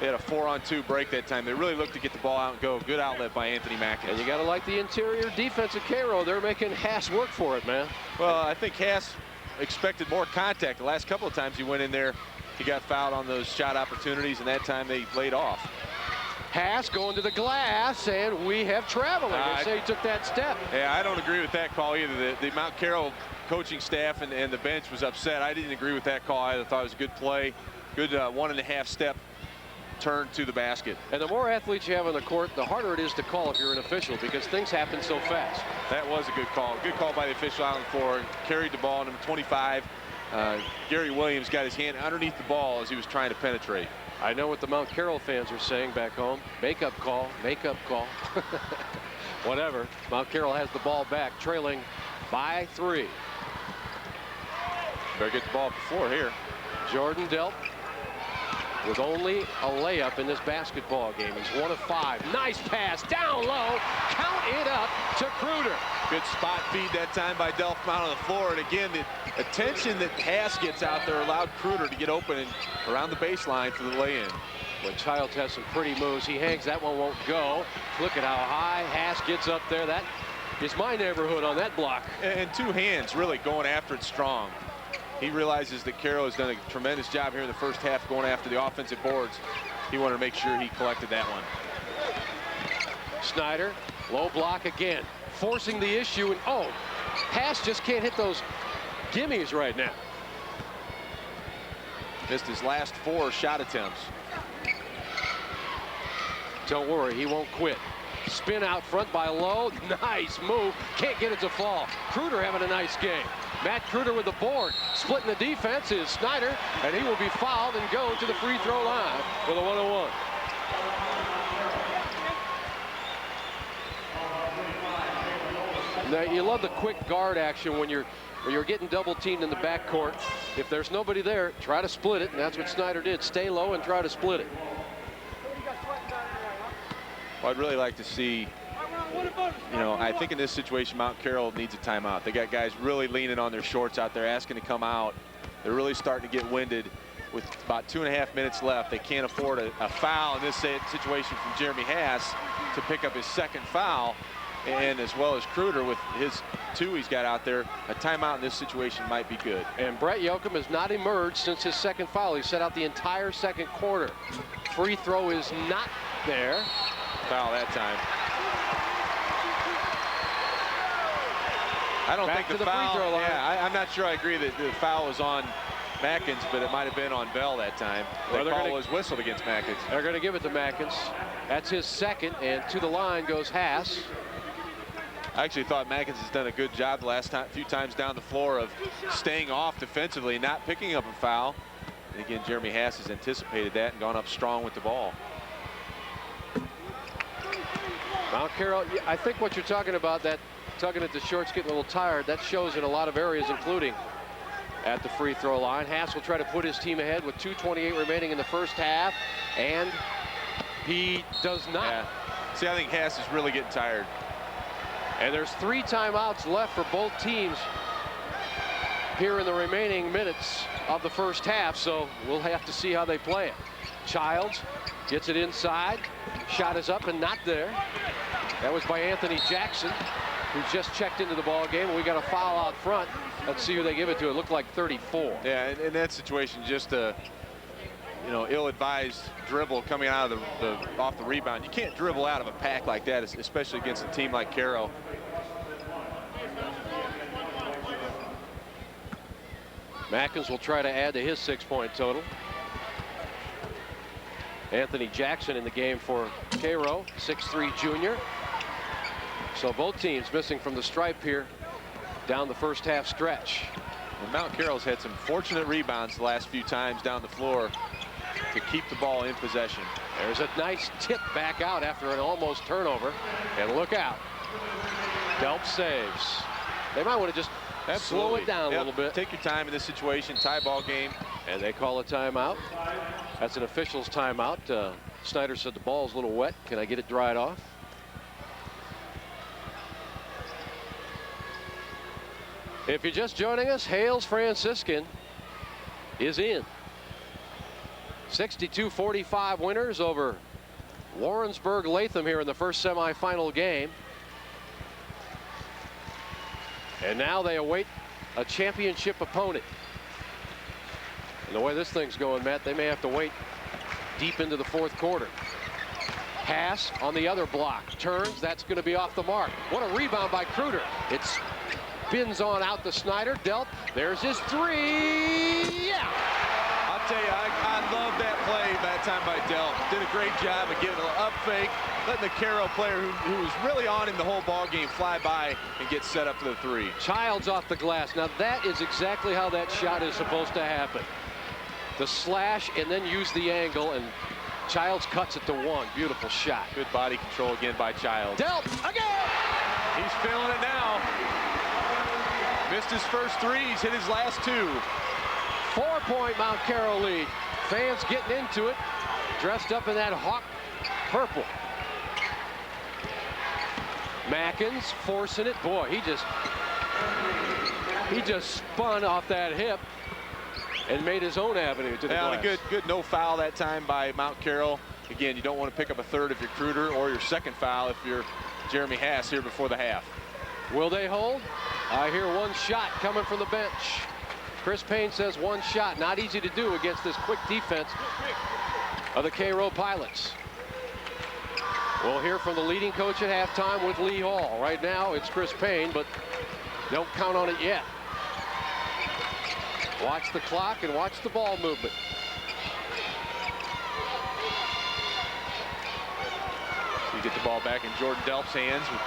They had a 4-on-2 break that time. They really looked to get the ball out and go. Good outlet by Anthony Mackins. And you got to like the interior defense of Cairo. They're making Haas work for it, man. Well, I think Haas expected more contact. The last couple of times he went in there, he got fouled on those shot opportunities, and that time they laid off. Haas going to the glass, and we have traveling. They say he took that step. Yeah, I don't agree with that call either. The Mount Carroll coaching staff and the bench was upset. I didn't agree with that call. I thought it was a good play. Good 1.5 step turn to the basket. And the more athletes you have on the court, the harder it is to call if you're an official, because things happen so fast. That was a good call. Good call by the official out on the floor. Carried the ball, number 25. Gary Williams got his hand underneath the ball as he was trying to penetrate. I know what the Mount Carroll fans are saying back home. Makeup call, makeup call. Whatever. Mount Carroll has the ball back, trailing by 3. Better get the ball up the floor here. Jordan Delp with only a layup in this basketball game. He's 1 of 5. Nice pass down low. Count it up to Kruder. Good spot feed that time by Delph out on the floor. And again, the attention that Haas gets out there allowed Kruder to get open and around the baseline for the lay-in. When Childs has some pretty moves, he hangs. That one won't go. Look at how high Haas gets up there. That is my neighborhood on that block. And 2 hands really going after it strong. He realizes that Carroll has done a tremendous job here in the first half going after the offensive boards. he wanted to make sure he collected that one. Snyder, low block again, forcing the issue, and oh, Haas just can't hit those gimmies right now. Missed his last 4 shot attempts. Don't worry, he won't quit. Spin out front by Lowe. Nice move. Can't get it to fall. Kruder having a nice game. Matt Kruder with the board. Splitting the defense is Snyder, and he will be fouled and go to the free throw line for the 1-on-1. Now, you love the quick guard action when you're getting double teamed in the backcourt. If there's nobody there, try to split it, and that's what Snyder did. Stay low and try to split it. Well, I'd really like to see, you know, I think in this situation, Mount Carroll needs a timeout. They got guys really leaning on their shorts out there, asking to come out. They're really starting to get winded with about 2.5 minutes left. They can't afford a foul in this situation from Jeremy Haas to pick up his second foul. And as well as Kruder with his 2 he's got out there, a timeout in this situation might be good. And Brett Yoakum has not emerged since his second foul. He set out the entire second quarter. Free throw is not there. Foul that time. I don't think the foul. Free throw line. Yeah, I'm not sure I agree that the foul was on Mackins, but it might have been on Bell that time. The call was whistled against Mackins. They're going to give it to Mackins. That's his second, and to the line goes Haas. I actually thought Mackins has done a good job the last few times down the floor of staying off defensively, not picking up a foul. And again, Jeremy Haas has anticipated that and gone up strong with the ball. Mount Carroll, I think what you're talking about, that tugging at the shorts, getting a little tired, that shows in a lot of areas, including at the free throw line. Haas will try to put his team ahead with 2:28 remaining in the first half, and he does not. Yeah. See, I think Haas is really getting tired. And there's 3 timeouts left for both teams here in the remaining minutes of the first half, so we'll have to see how they play it. Childs gets it inside. Shot is up and not there. That was by Anthony Jackson, who just checked into the ball game. We got a foul out front. Let's see who they give it to. It looked like 34. Yeah, in that situation, just a ill-advised dribble coming out of off the rebound. You can't dribble out of a pack like that, especially against a team like Cairo. Mackins will try to add to his 6-point total. Anthony Jackson in the game for Cairo, 6'3" junior. So both teams missing from the stripe here down the first half stretch. And Mount Carroll's had some fortunate rebounds the last few times down the floor to keep the ball in possession. There's a nice tip back out after an almost turnover. And look out. Delp saves. They might want to just slow it down a little bit. Take your time in this situation, tie ball game. And they call a timeout. That's an official's timeout. Snyder said the ball's a little wet. Can I get it dried off? If you're just joining us, Hales Franciscan is in. 62-45 winners over Warrensburg Latham here in the first semifinal game. And now they await a championship opponent. And the way this thing's going, Matt, they may have to wait deep into the fourth quarter. Haas on the other block. Turns, that's going to be off the mark. What a rebound by Kruder. It spins on out to Snyder. Delp, there's his 3. Yeah! I'll tell you, I love that play that time by Delp. Did a great job of getting an up fake, letting the Carroll player who was really on him the whole ball game fly by and get set up for the 3. Childs off the glass. Now that is exactly how that shot is supposed to happen. The slash and then use the angle, and Childs cuts it to 1. Beautiful shot. Good body control again by Childs. Delp again! He's feeling it now. Missed his first 3s, hit his last 2. 4-point Mount Carroll lead. Fans getting into it, dressed up in that hawk purple. Mackins forcing it. Boy, he just spun off that hip and made his own avenue to the glass. A good no foul that time by Mount Carroll. Again, you don't want to pick up a third if you're Kruder, or your second foul if you're Jeremy Haas here before the half. Will they hold? I hear one shot coming from the bench. Chris Payne says one shot. Not easy to do against this quick defense of the Cairo Pilots. We'll hear from the leading coach at halftime with Lee Hall. Right now, it's Chris Payne, but don't count on it yet. Watch the clock and watch the ball movement. So you get the ball back in Jordan Delp's hands with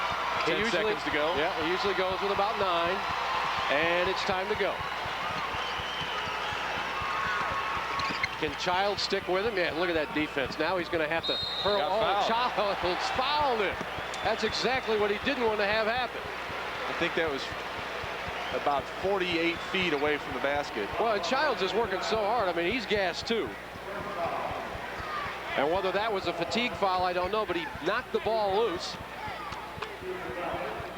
10 seconds to go. Yeah, he usually goes with about 9, and it's time to go. Can Child stick with him? Yeah, look at that defense. Now he's going to have to hurl. Oh, Child's fouled him. That's exactly what he didn't want to have happen. I think that was about 48 feet away from the basket. Well, and Childs is working so hard. I mean, he's gassed too. And whether that was a fatigue foul, I don't know, but he knocked the ball loose.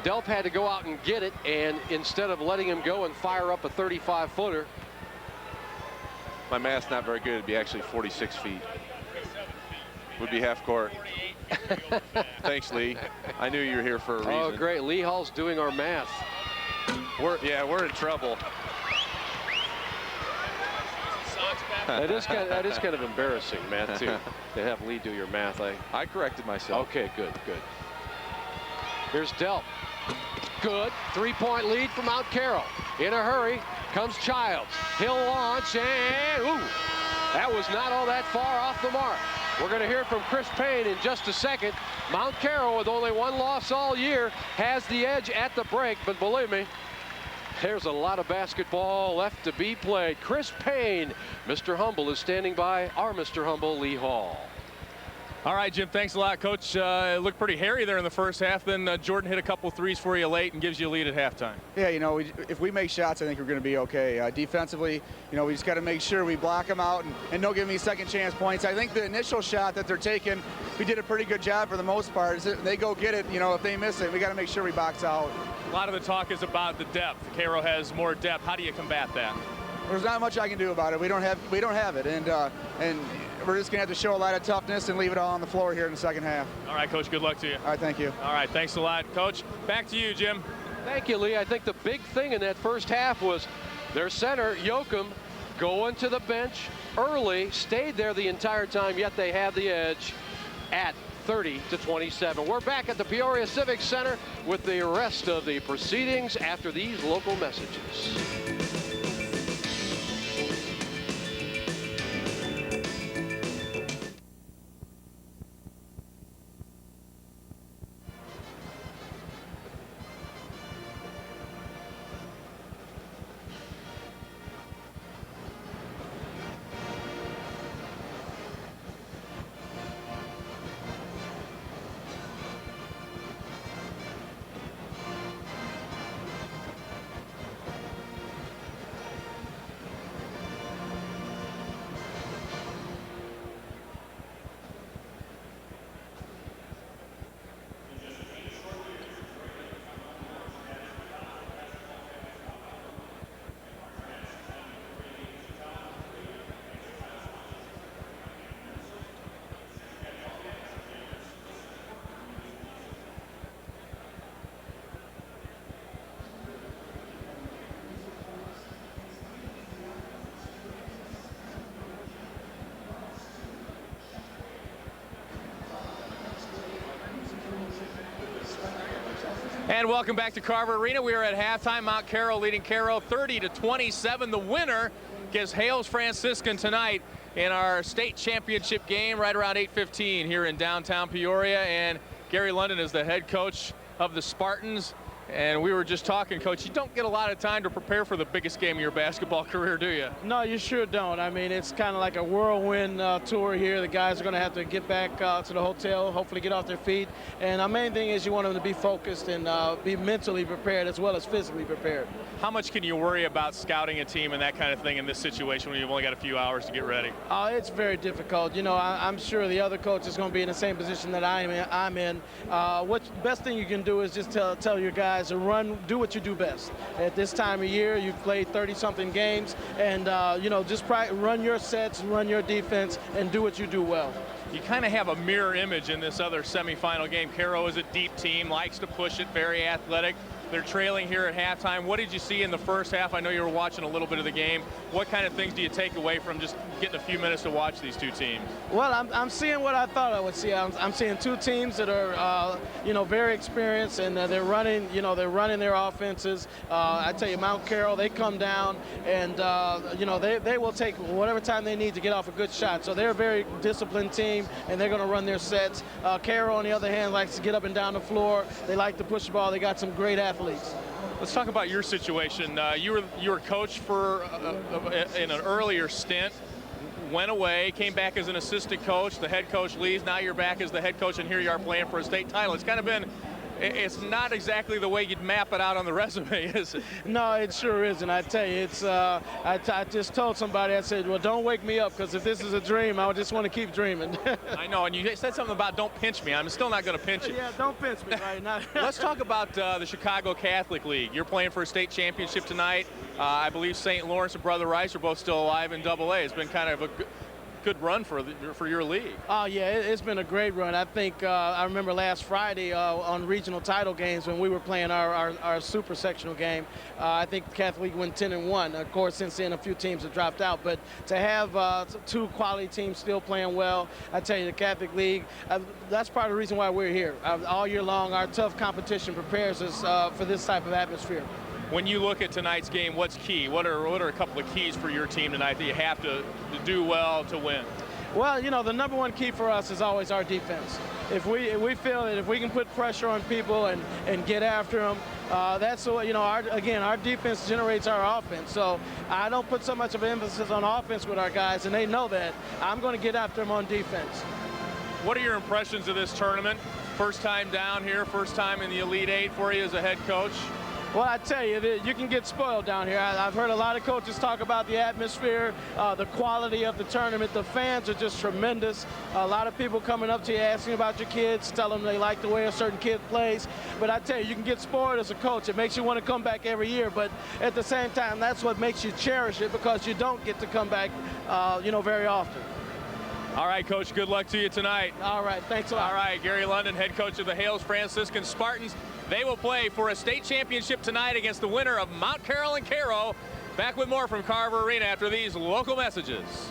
Delp had to go out and get it, and instead of letting him go and fire up a 35-footer. My math's not very good. It'd be actually 46 feet. Would be half court. Thanks, Lee. I knew you were here for a reason. Oh, great. Lee Hall's doing our math. We're in trouble. That is kind of embarrassing, Matt, to have Lee do your math. I corrected myself. Okay, good. Here's Delp. Good. 3-point lead for Mount Carroll. In a hurry comes Childs. He'll launch, and ooh, that was not all that far off the mark. We're going to hear from Chris Payne in just a second. Mount Carroll, with only 1 loss all year, has the edge at the break, but believe me, there's a lot of basketball left to be played. Chris Payne, Mr. Humble, is standing by our Mr. Humble, Lee Hall. All right, Jim, thanks a lot, Coach. It looked pretty hairy there in the first half. Then Jordan hit a couple threes for you late and gives you a lead at halftime. Yeah, you know, if we make shots, I think we're going to be okay. Defensively, you know, we just got to make sure we block them out and don't give me second chance points. I think the initial shot that they're taking, we did a pretty good job for the most part. They go get it, you know, if they miss it, we got to make sure we box out. A lot of the talk is about the depth. Cairo has more depth. How do you combat that? There's not much I can do about it. We don't have it, and we're just gonna have to show a lot of toughness and leave it all on the floor here in the second half. All right, Coach, good luck to you. All right, thank you. All right, thanks a lot, Coach. Back to you, Jim. Thank you, Lee. I think the big thing in that first half was their center, Yoakum, going to the bench early, stayed there the entire time, yet they have the edge at 30-27. We're back at the Peoria Civic Center with the rest of the proceedings after these local messages. And welcome back to Carver Arena. We are at halftime. Mount Carroll leading Cairo 30-27. The winner gives Hales Franciscan tonight in our state championship game right around 8:15 here in downtown Peoria. And Gary London is the head coach of the Spartans. And we were just talking, Coach, you don't get a lot of time to prepare for the biggest game of your basketball career, do you? No, you sure don't. I mean, it's kind of like a whirlwind tour here. The guys are going to have to get back to the hotel, hopefully get off their feet. And the main thing is you want them to be focused and be mentally prepared as well as physically prepared. How much can you worry about scouting a team and that kind of thing in this situation when you've only got a few hours to get ready? It's very difficult. You know, I'm sure the other coach is going to be in the same position that I'm in. Best thing you can do is just tell your guys to run, do what you do best. At this time of year, you've played 30-something games, and you know, just run your sets, run your defense, and do what you do well. You kind of have a mirror image in this other semifinal game. Cairo is a deep team, likes to push it, very athletic. They're trailing here at halftime. What did you see in the first half? I know you were watching a little bit of the game. What kind of things do you take away from just getting a few minutes to watch these two teams? Well, I'm seeing what I thought I would see. I'm seeing two teams that are, very experienced, and they're running, they're running their offenses. I tell you, Mount Carroll, they come down, and, they will take whatever time they need to get off a good shot. So they're a very disciplined team, and they're going to run their sets. Carroll, on the other hand, likes to get up and down the floor. They like to push the ball. They got some great athletes. Let's talk about your situation. You were coached for in an earlier stint, went away, came back as an assistant coach. The head coach leaves. Now you're back as the head coach, and here you are playing for a state title. It's kind of been. It's not exactly the way you'd map it out on the resume, is it? No, it sure isn't. I tell you, it's. I just told somebody, I said, well, don't wake me up, because if this is a dream, I just want to keep dreaming. I know, and you said something about don't pinch me. I'm still not going to pinch you. Yeah, don't pinch me right now. Let's talk about the Chicago Catholic League. You're playing for a state championship tonight. I believe St. Lawrence and Brother Rice are both still alive in AA. It's been kind of a good run for your league. Oh, yeah, it's been a great run. I think I remember last Friday on regional title games when we were playing our super sectional game. I think the Catholic League went 10-1. Of course, since then, a few teams have dropped out. But to have two quality teams still playing well, I tell you, the Catholic League, that's part of the reason why we're here. All year long, our tough competition prepares us for this type of atmosphere. When you look at tonight's game, what's key? What are a couple of keys for your team tonight that you have to do well to win? Well, the number one key for us is always our defense. If we feel that if we can put pressure on people and get after them, that's what, our defense generates our offense. So I don't put so much of an emphasis on offense with our guys, and they know that. I'm going to get after them on defense. What are your impressions of this tournament? First time down here, first time in the Elite Eight for you as a head coach? Well, I tell you, you can get spoiled down here. I've heard a lot of coaches talk about the atmosphere, the quality of the tournament. The fans are just tremendous. A lot of people coming up to you asking about your kids, tell them they like the way a certain kid plays. But I tell you, you can get spoiled as a coach. It makes you want to come back every year. But at the same time, that's what makes you cherish it, because you don't get to come back, very often. All right, Coach, good luck to you tonight. All right, thanks a lot. All right, Gary London, head coach of the Hales Franciscan Spartans. They will play for a state championship tonight against the winner of Mount Carroll and Cairo. Back with more from Carver Arena after these local messages.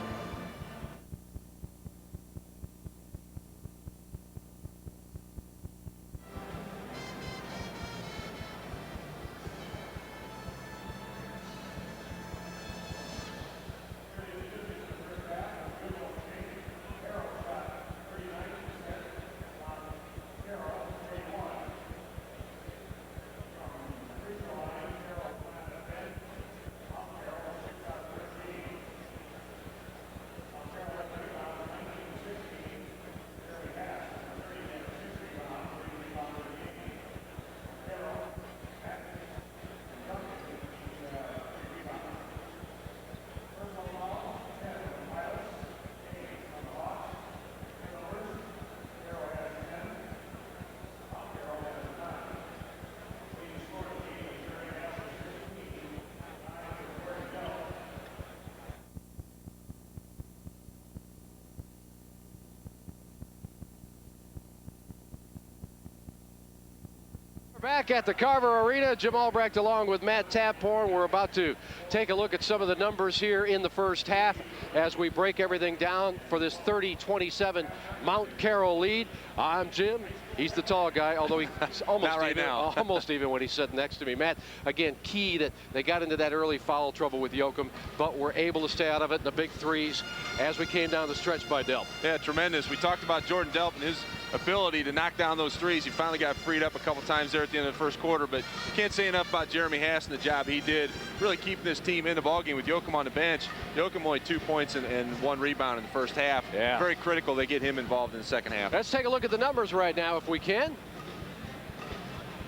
Back at the Carver Arena, Jim Albrecht along with Matt Taphorn. We're about to take a look at some of the numbers here in the first half as we break everything down for this 30-27 Mount Carroll lead. I'm Jim. He's the tall guy, although he's almost even when he's sitting next to me. Matt, again, key that they got into that early foul trouble with Yoakum, but were able to stay out of it in the big threes as we came down the stretch by Delp. Yeah, tremendous. We talked about Jordan Delp and his ability to knock down those threes. He finally got freed up a couple times there at the end of the first quarter, but you can't say enough about Jeremy Hass and the job he did, really keeping this team in the ballgame with Yoakum on the bench. Yoakum only 2 points and 1 rebound in the first half. Yeah. Very critical they get him involved in the second half. Let's take a look at the numbers right now if we can.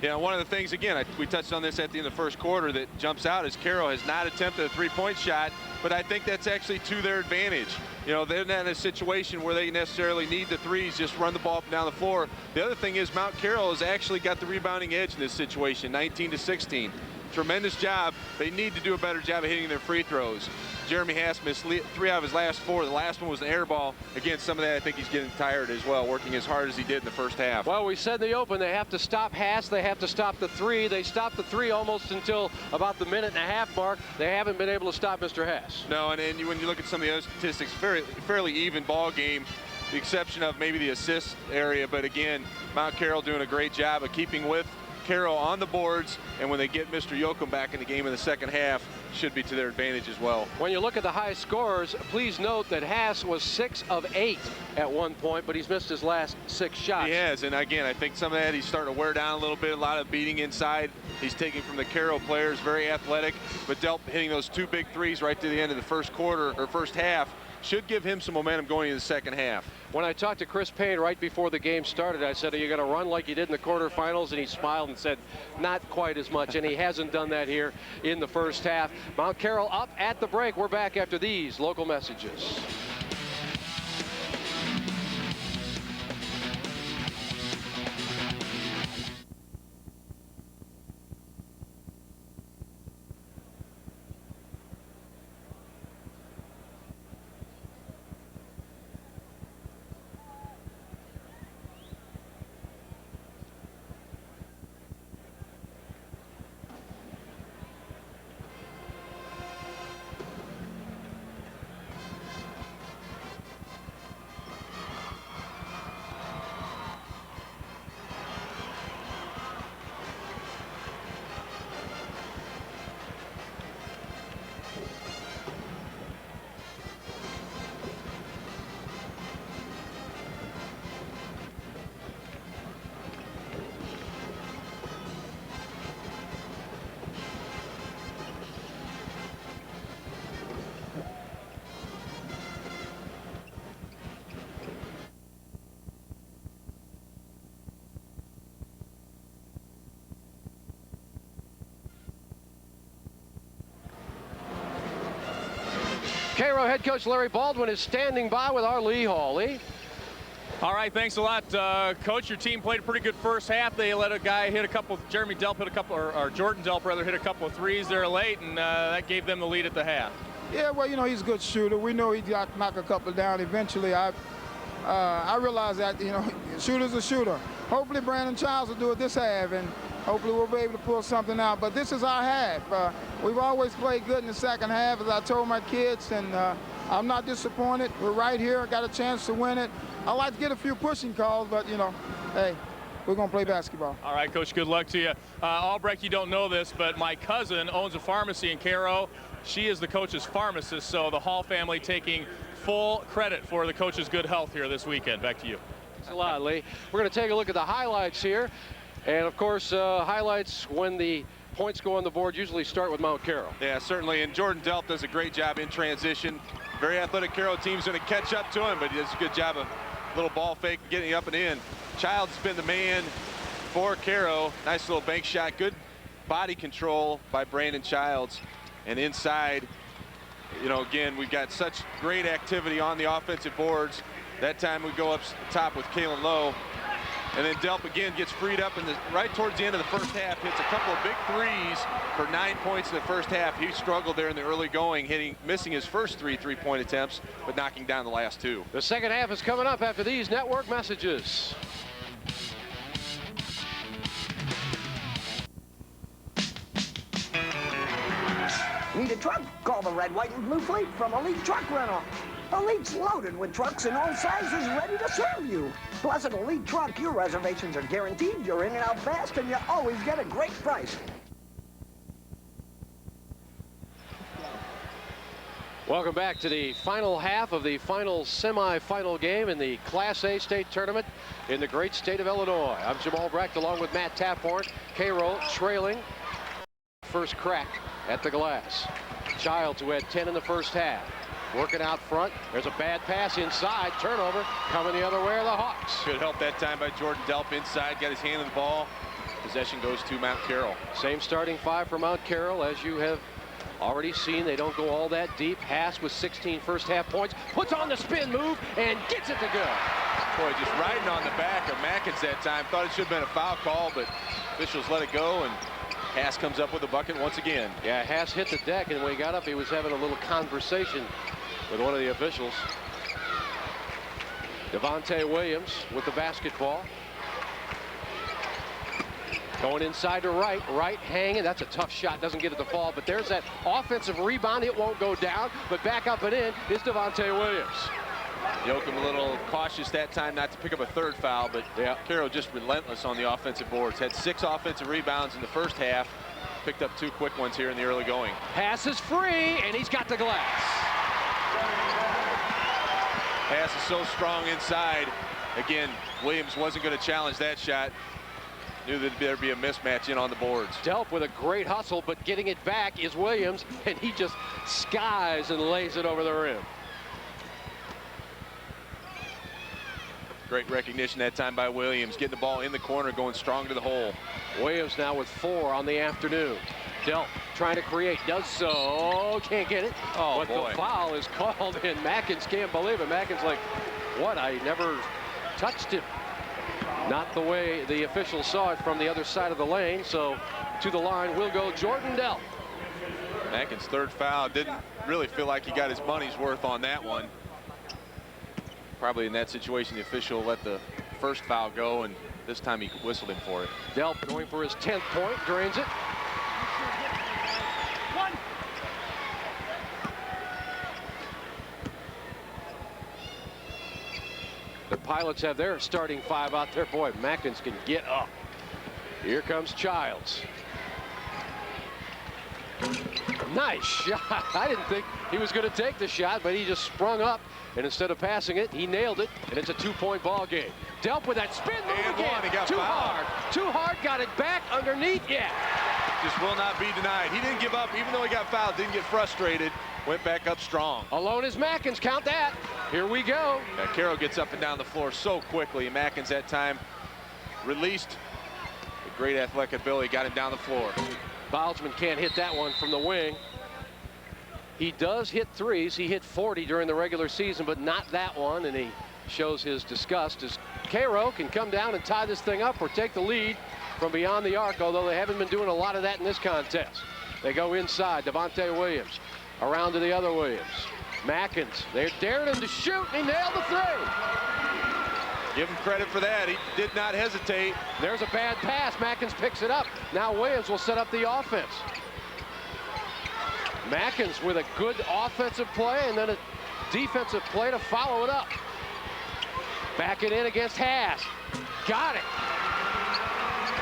Yeah, one of the things, again, we touched on this at the end of the first quarter, that jumps out is Carroll has not attempted a three-point shot, but I think that's actually to their advantage. You know, they're not in a situation where they necessarily need the threes, just run the ball up and down the floor. The other thing is Mount Carroll has actually got the rebounding edge in this situation, 19-16. tremendous job. They need to do a better job of hitting their free throws. Jeremy Haas missed 3 out of his last 4. The last one was an air ball. Again, some of that I think he's getting tired as well, working as hard as he did in the first half. Well, we said in the open they have to stop Haas. They have to stop the 3. They stopped the 3 almost until about the minute-and-a-half mark. They haven't been able to stop Mr. Haas. No, and when you look at some of the other statistics, fairly even ball game, the exception of maybe the assist area. But again, Mount Carroll doing a great job of keeping with Carroll on the boards, and when they get Mr. Yoakum back in the game in the second half, should be to their advantage as well. When you look at the high scorers, please note that Haas was 6 of 8 at one point, but he's missed his last 6 shots. He has, and again, I think some of that he's starting to wear down a little bit, a lot of beating inside. He's taking from the Carroll players, very athletic, but Delp hitting those 2 big threes right to the end of the first quarter, or first half, should give him some momentum going into the second half. When I talked to Chris Payne right before the game started, I said, are you going to run like you did in the quarterfinals? And he smiled and said, not quite as much, and he hasn't done that here in the first half. Mount Carroll up at the break. We're back after these local messages. Cairo head coach Larry Baldwin is standing by with our Lee Hall. Lee? All right, thanks a lot, Coach. Your team played a pretty good first half. They let a guy hit a couple, Jeremy Delp hit a couple, or Jordan Delp rather, hit a couple of threes there late, and that gave them the lead at the half. Yeah, well, you know, he's a good shooter. We know he got knock a couple down eventually. I realize that, you know, shooter's a shooter. Hopefully Brandon Childs will do it this half, and hopefully we'll be able to pull something out. But this is our half. We've always played good in the second half, as I told my kids, and I'm not disappointed. We're right here. Got a chance to win it. I like to get a few pushing calls, but, you know, hey, we're going to play basketball. All right, Coach, good luck to you. Albrecht, you don't know this, but my cousin owns a pharmacy in Cairo. She is the coach's pharmacist, so the Hall family taking full credit for the coach's good health here this weekend. Back to you. Thanks a lot, Lee. We're going to take a look at the highlights here. And, of course, highlights when the points go on the board usually start with Mount Carroll. Yeah, certainly, and Jordan Delp does a great job in transition. Very athletic Carroll team's going to catch up to him, but he does a good job of little ball fake, getting up and in. Childs has been the man for Cairo. Nice little bank shot. Good body control by Brandon Childs. And inside, you know, again, we've got such great activity on the offensive boards. That time we go up top with Kalen Lowe. And then Delp again gets freed up right towards the end of the first half, hits a couple of big threes for 9 points in the first half. He struggled there in the early going, missing his first 3 three-point attempts, but knocking down the last 2. The second half is coming up after these network messages. Need a truck? Call the red, white, and blue fleet from Elite Truck Rental. Elite's loaded with trucks in all sizes ready to serve you. Plus, at Elite Truck, your reservations are guaranteed, you're in and out fast, and you always get a great price. Welcome back to the final half of the final semifinal game in the Class A state tournament in the great state of Illinois. I'm Jim Albrecht along with Matt Taphorn. Cairo trailing. First crack at the glass. Childs, who had 10 in the first half. Working out front. There's a bad pass inside. Turnover coming the other way are the Hawks. Good help that time by Jordan Delp inside. Got his hand on the ball. Possession goes to Mount Carroll. Same starting 5 for Mount Carroll, as you have already seen. They don't go all that deep. Haas with 16 first half points. Puts on the spin move and gets it to go. Boy, just riding on the back of Mackins that time. Thought it should have been a foul call, but officials let it go. And Haas comes up with a bucket once again. Yeah, Haas hit the deck, and when he got up, he was having a little conversation with one of the officials. Devontae Williams with the basketball. Going inside to right, hanging. That's a tough shot, doesn't get it to fall, but there's that offensive rebound. It won't go down, but back up and in is Devontae Williams. Joachim a little cautious that time not to pick up a third foul, but Carroll just relentless on the offensive boards. Had 6 offensive rebounds in the first half. Picked up 2 quick ones here in the early going. Haas is free, and he's got the glass. Haas is so strong inside. Again, Williams wasn't going to challenge that shot. Knew that there'd be a mismatch in on the boards. Delp with a great hustle, but getting it back is Williams, and he just skies and lays it over the rim. Great recognition that time by Williams, getting the ball in the corner, going strong to the hole. Williams now with 4 on the afternoon. Delp trying to create, does so, can't get it. Oh, but boy. The foul is called, and Mackins can't believe it. Mackins like, what, I never touched him. Not the way the officials saw it from the other side of the lane, so to the line will go Jordan Delp. Mackins' 3rd foul. Didn't really feel like he got his money's worth on that one. Probably in that situation, the official let the first foul go, and this time he whistled him for it. Delp going for his 10th point, drains it. The Pilots have their starting 5 out there. Boy, Mackins can get up. Here comes Childs. Nice shot. I didn't think he was going to take the shot, but he just sprung up, and instead of passing it, he nailed it, and it's a 2-point ball game. Delp with that spin move And again. one, he got Too fouled. hard. Too hard. Got it back underneath. Yeah. Just will not be denied. He didn't give up, even though he got fouled, didn't get frustrated. Went back up strong. Alone is Mackins. Count that. Here we go. Yeah, Carroll gets up and down the floor so quickly. Mackins that time released. The great athletic ability got him down the floor. Bilesman can't hit that one from the wing. He does hit 3s. He hit 40 during the regular season, but not that one, and he shows his disgust as Cairo can come down and tie this thing up or take the lead from beyond the arc, although they haven't been doing a lot of that in this contest. They go inside. Devontae Williams around to the other Williams. Mackins, they're daring him to shoot, and he nailed the 3. Give him credit for that. He did not hesitate. There's a bad pass. Mackins picks it up. Now Williams will set up the offense. Mackins with a good offensive play and then a defensive play to follow it up. Back it in against Haas. Got it.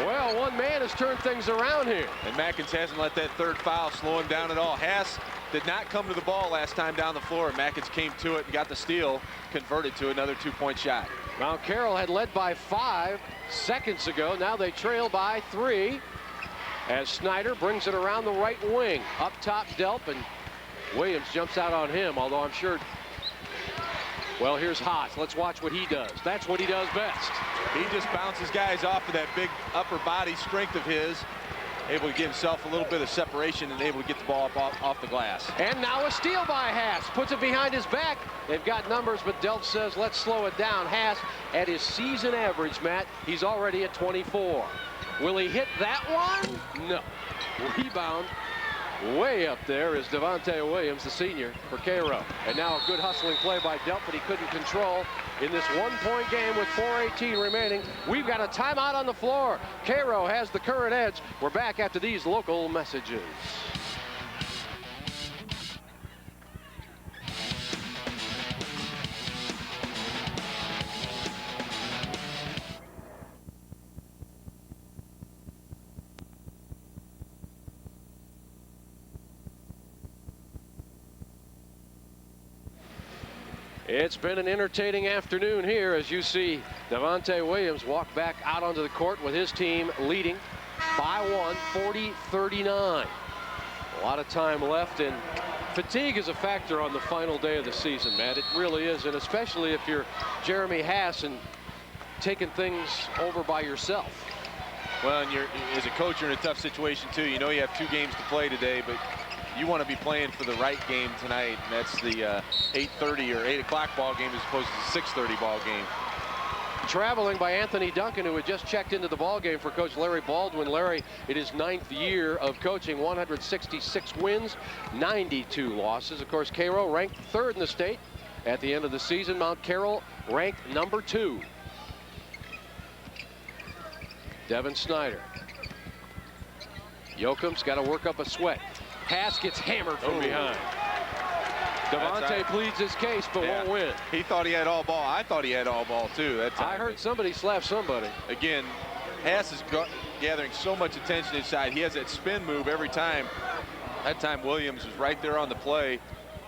Well, one man has turned things around here. And Mackins hasn't let that 3rd foul slow him down at all. Haas did not come to the ball last time down the floor. Mackins came to it and got the steal, converted to another 2-point shot. Mount Carroll had led by 5 seconds ago. Now they trail by 3 as Snyder brings it around the right wing. Up top, Delp, and Williams jumps out on him, although I'm sure. Well, here's Haas. Let's watch what he does. That's what he does best. He just bounces guys off of that big upper body strength of his. Able to give himself a little bit of separation and able to get the ball up off the glass. And now a steal by Haas. Puts it behind his back. They've got numbers, but Delp says, let's slow it down. Haas, at his season average, Matt, he's already at 24. Will he hit that one? No. Rebound way up there is Devontae Williams, the senior, for Cairo. And now a good hustling play by Delp, but he couldn't control in this 1-point game with 4:18 remaining. We've got a timeout on the floor. Cairo has the current edge. We're back after these local messages. It's been an entertaining afternoon here as you see Devontae Williams walk back out onto the court with his team leading by 1, 40-39. A lot of time left, and fatigue is a factor on the final day of the season, Matt. It really is, and especially if you're Jeremy Haas and taking things over by yourself. Well, and as a coach, you're in a tough situation too. You know you have 2 games to play today, but you want to be playing for the right game tonight, and that's the 8:30 or 8 o'clock ball game as opposed to the 6:30 ball game. Traveling by Anthony Duncan, who had just checked into the ballgame for Coach Larry Baldwin. Larry, in his 9th year of coaching, 166 wins, 92 losses. Of course, Cairo ranked 3rd in the state at the end of the season. Mount Carroll ranked number 2. Devin Snyder. Yoakum's got to work up a sweat. Pass gets hammered from behind. Devontae pleads his case, but won't win. He thought he had all ball. I thought he had all ball, too. That time. I heard somebody slap somebody. Again, Haas is gathering so much attention inside. He has that spin move every time. That time, Williams was right there on the play,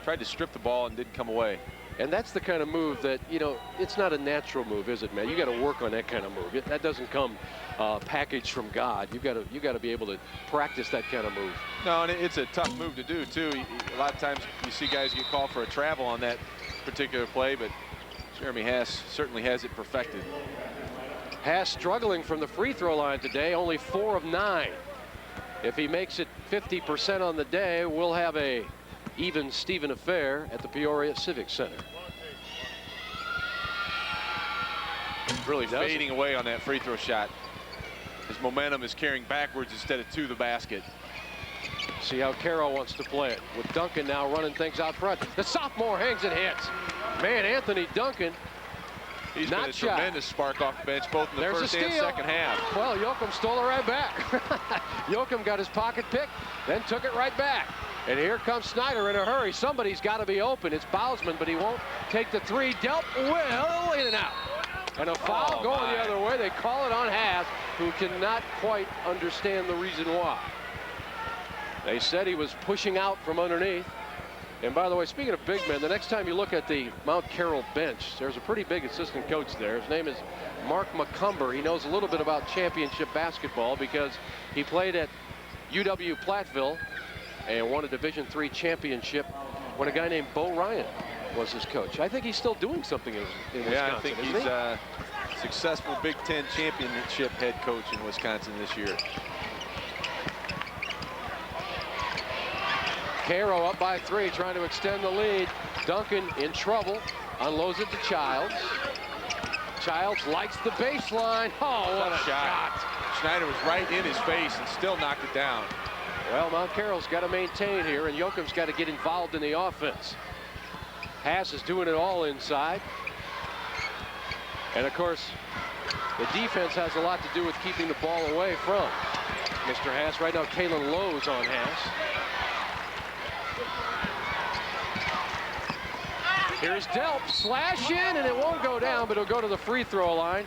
tried to strip the ball and didn't come away. And that's the kind of move that, you know, it's not a natural move, is it, man? You got to work on that kind of move. That doesn't come packaged from God. You got to be able to practice that kind of move. No, and it's a tough move to do too. A lot of times you see guys get called for a travel on that particular play, but Jeremy Haas certainly has it perfected. Haas struggling from the free throw line today, only 4 of 9. If he makes it 50% on the day, we'll have a even Steven affair at the Peoria Civic Center. Really fading away on that free throw shot. His momentum is carrying backwards instead of to the basket. See how Carroll wants to play it, with Duncan now running things out front. The sophomore hangs and hits. Man, Anthony Duncan, he's not been a shy. Tremendous spark off the bench, both in the first and second half. Well, Yoakum stole it right back. Yoakum got his pocket pick, then took it right back. And here comes Snyder in a hurry. Somebody's got to be open. It's Bousman, but he won't take the 3. Delp well in and out. And a foul going the other way. They call it on Haas, who cannot quite understand the reason why. They said he was pushing out from underneath. And by the way, speaking of big men, the next time you look at the Mount Carroll bench, there's a pretty big assistant coach there. His name is Mark McCumber. He knows a little bit about championship basketball because he played at UW Platteville and won a Division III championship when a guy named Bo Ryan was his coach. I think he's still doing something in Wisconsin. Yeah, I think he's a successful Big Ten championship head coach in Wisconsin this year. Cairo up by 3, trying to extend the lead. Duncan in trouble, unloads it to Childs. Childs lights the baseline. Oh, what a shot. Schneider was right in his face and still knocked it down. Well, Mount Carroll's got to maintain here, and Yoakum's got to get involved in the offense. Haas is doing it all inside. And, of course, the defense has a lot to do with keeping the ball away from Mr. Haas. Right now, Kalen Lowe's on Haas. Here's Delp, slash in, and it won't go down, but it'll go to the free throw line.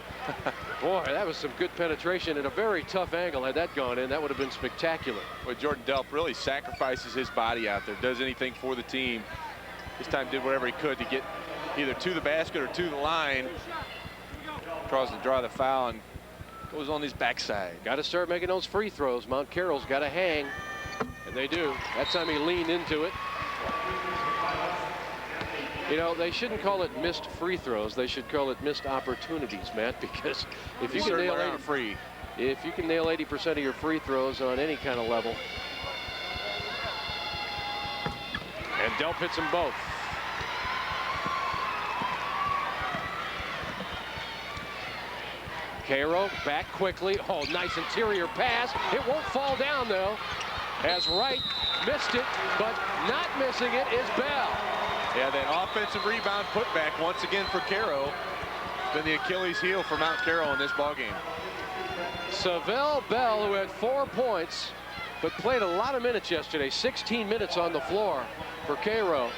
Boy, that was some good penetration at a very tough angle. Had that gone in, that would have been spectacular. Well, Jordan Delp really sacrifices his body out there, does anything for the team. This time did whatever he could to get either to the basket or to the line. Tries to draw the foul and goes on his backside. Got to start making those free throws. Mount Carroll's got to hang, and they do. That time he leaned into it. You know, they shouldn't call it missed free throws. They should call it missed opportunities, Matt, because if you can nail 80% of your free throws on any kind of level. And Delp hits them both. Cairo back quickly. Oh, nice interior pass. It won't fall down, though, as Wright missed it, but not missing it is Bell. Yeah, that offensive rebound putback once again for Cairo. It's been the Achilles heel for Mount Carroll in this ballgame. Savell Bell, who had 4 points, but played a lot of minutes yesterday, 16 minutes on the floor for Cairo,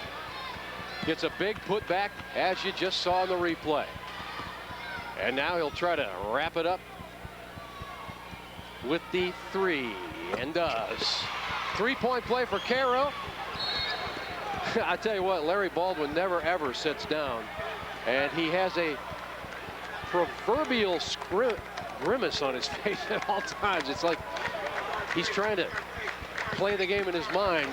gets a big putback, as you just saw in the replay. And now he'll try to wrap it up with the 3, and does. 3-point play for Cairo. I tell you what, Larry Baldwin never ever sits down, and he has a proverbial grimace on his face at all times. It's like he's trying to play the game in his mind.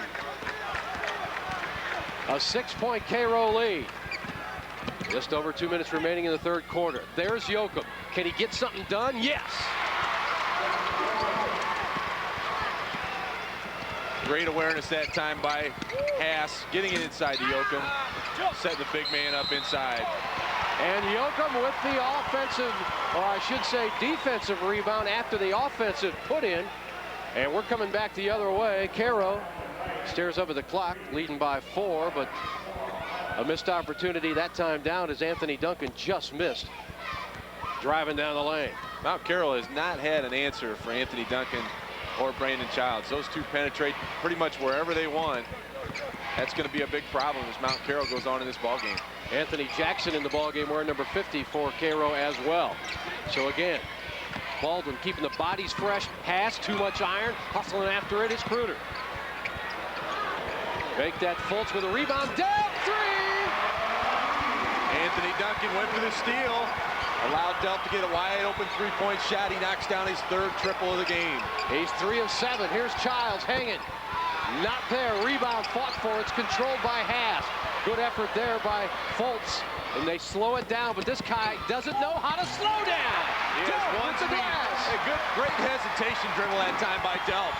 A 6-point Cairo lead. Just over 2 minutes remaining in the third quarter. There's Yoakum. Can he get something done? Yes. Great awareness that time by Haas, getting it inside to Yoakum, setting the big man up inside. And Yoakum with the offensive, or I should say defensive rebound after the offensive put in. And we're coming back the other way. Cairo stares up at the clock, leading by 4, but a missed opportunity that time down as Anthony Duncan just missed driving down the lane. Mount Carroll has not had an answer for Anthony Duncan or Brandon Childs. Those two penetrate pretty much wherever they want. That's going to be a big problem as Mount Carroll goes on in this ball game. Anthony Jackson in the ball game wearing number 50 for Cairo as well. So again, Baldwin keeping the bodies fresh. Has too much iron. Hustling after it is Kruder. Make that Fultz with a rebound. Down 3! Anthony Duncan went for the steal. Allowed Delp to get a wide open three-point shot. He knocks down his 3rd triple of the game. He's 3 of 7. Here's Childs hanging. Not there. Rebound fought for. It's controlled by Haas. Good effort there by Fultz. And they slow it down, but this guy doesn't know how to slow down. Yes, a great hesitation dribble that time by Delp.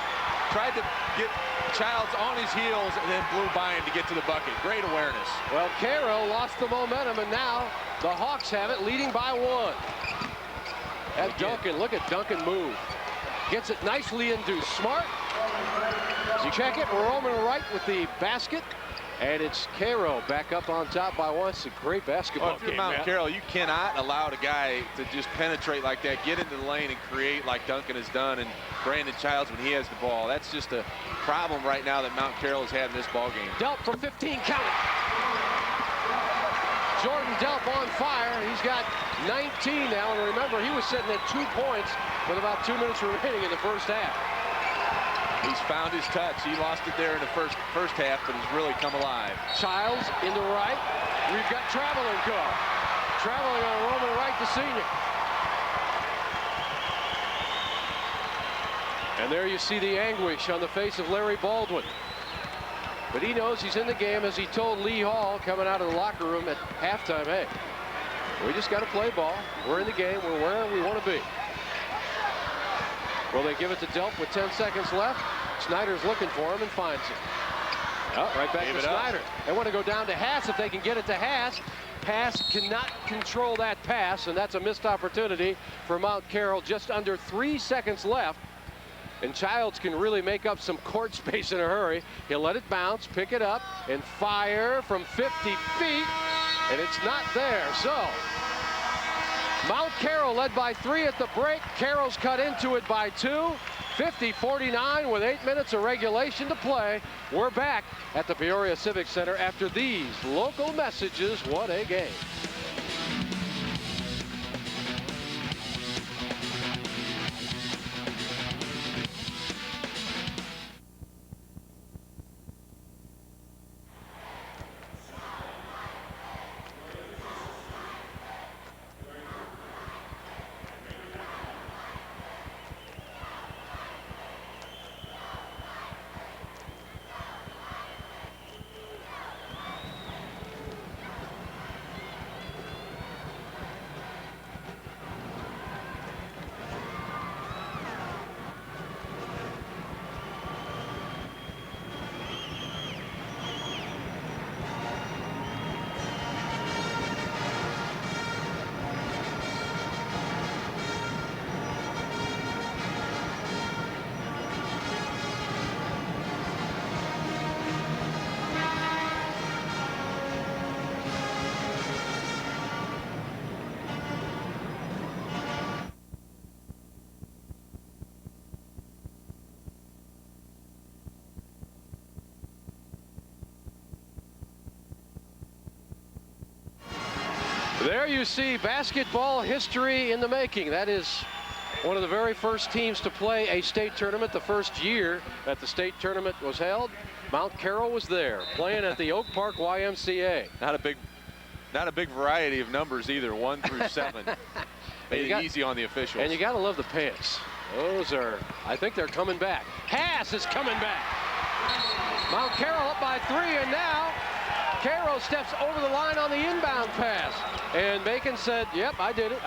Tried to get Childs on his heels and then blew by him to get to the bucket. Great awareness. Well, Cairo lost the momentum, and now the Hawks have it, leading by 1. And Duncan, look at Duncan move. Gets it nicely into Smart. You check it, Roman Wright with the basket. And it's Cairo back up on top by 1. It's a great basketball if you're game, Mount Carroll, you cannot allow a guy to just penetrate like that, get into the lane and create like Duncan has done, and Brandon Childs when he has the ball. That's just a problem right now that Mount Carroll has had in this ball game. Delp from 15, count it. Jordan Delp on fire. He's got 19 now, and remember, he was sitting at 2 points with about 2 minutes remaining in the first half. He's found his touch. He lost it there in the first half, but he's really come alive. Childs in the right. We've got traveling call. Traveling on Roman Wright, the senior. And there you see the anguish on the face of Larry Baldwin. But he knows he's in the game, as he told Lee Hall coming out of the locker room at halftime. Hey, we just got to play ball. We're in the game. We're where we want to be. Will they give it to Delp with 10 seconds left? Snyder's looking for him and finds him. Oh, right back to Snyder. They want to go down to Haas if they can get it to Haas. Haas cannot control that pass, and that's a missed opportunity for Mount Carroll. Just under 3 seconds left. And Childs can really make up some court space in a hurry. He'll let it bounce, pick it up, and fire from 50 feet. And it's not there. So Mount Carroll led by 3 at the break. Carroll's cut into it by 2. 50-49 with 8 minutes of regulation to play. We're back at the Peoria Civic Center after these local messages. What a game. There you see basketball history in the making. That is one of the very first teams to play a state tournament. The first year that the state tournament was held, Mount Carroll was there playing at the Oak Park YMCA. Not a big variety of numbers either, 1 through 7. Made it easy on the officials. And you got to love the pants. Those are, I think they're coming back. Haas is coming back. Mount Carroll up by 3, and now Cairo steps over the line on the inbound pass. And Bacon said, yep, I did it.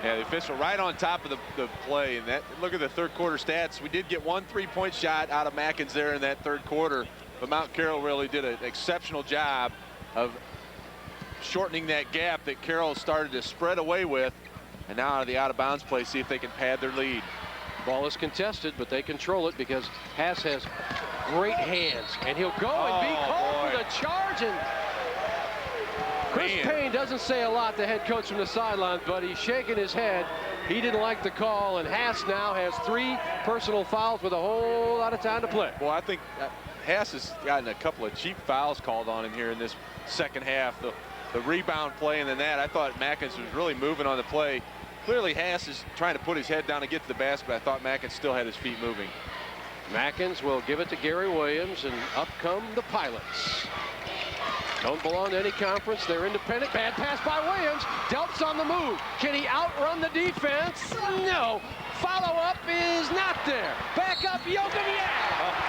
Yeah, the official right on top of the play. And that, look at the third quarter stats. We did get 1 3-point shot out of Mackins there in that third quarter. But Mount Carroll really did an exceptional job of shortening that gap that Carroll started to spread away with. And now out of the out-of-bounds play, see if they can pad their lead. Ball is contested, but they control it because Haas has great hands. And he'll go and be called for the charge. And Chris Payne doesn't say a lot, the head coach from the sideline, but he's shaking his head. He didn't like the call, and Haas now has 3 personal fouls with a whole lot of time to play. Well, I think Haas has gotten a couple of cheap fouls called on him here in this second half. The rebound play and then that, I thought Mackins was really moving on the play. Clearly Haas is trying to put his head down and get to the basket, but I thought Mackins still had his feet moving. Mackins will give it to Gary Williams, and up come the Pilots. Don't belong to any conference. They're independent. Bad pass by Williams. Delp's on the move. Can he outrun the defense? No. Follow-up is not there. Back up, Joachim, yeah!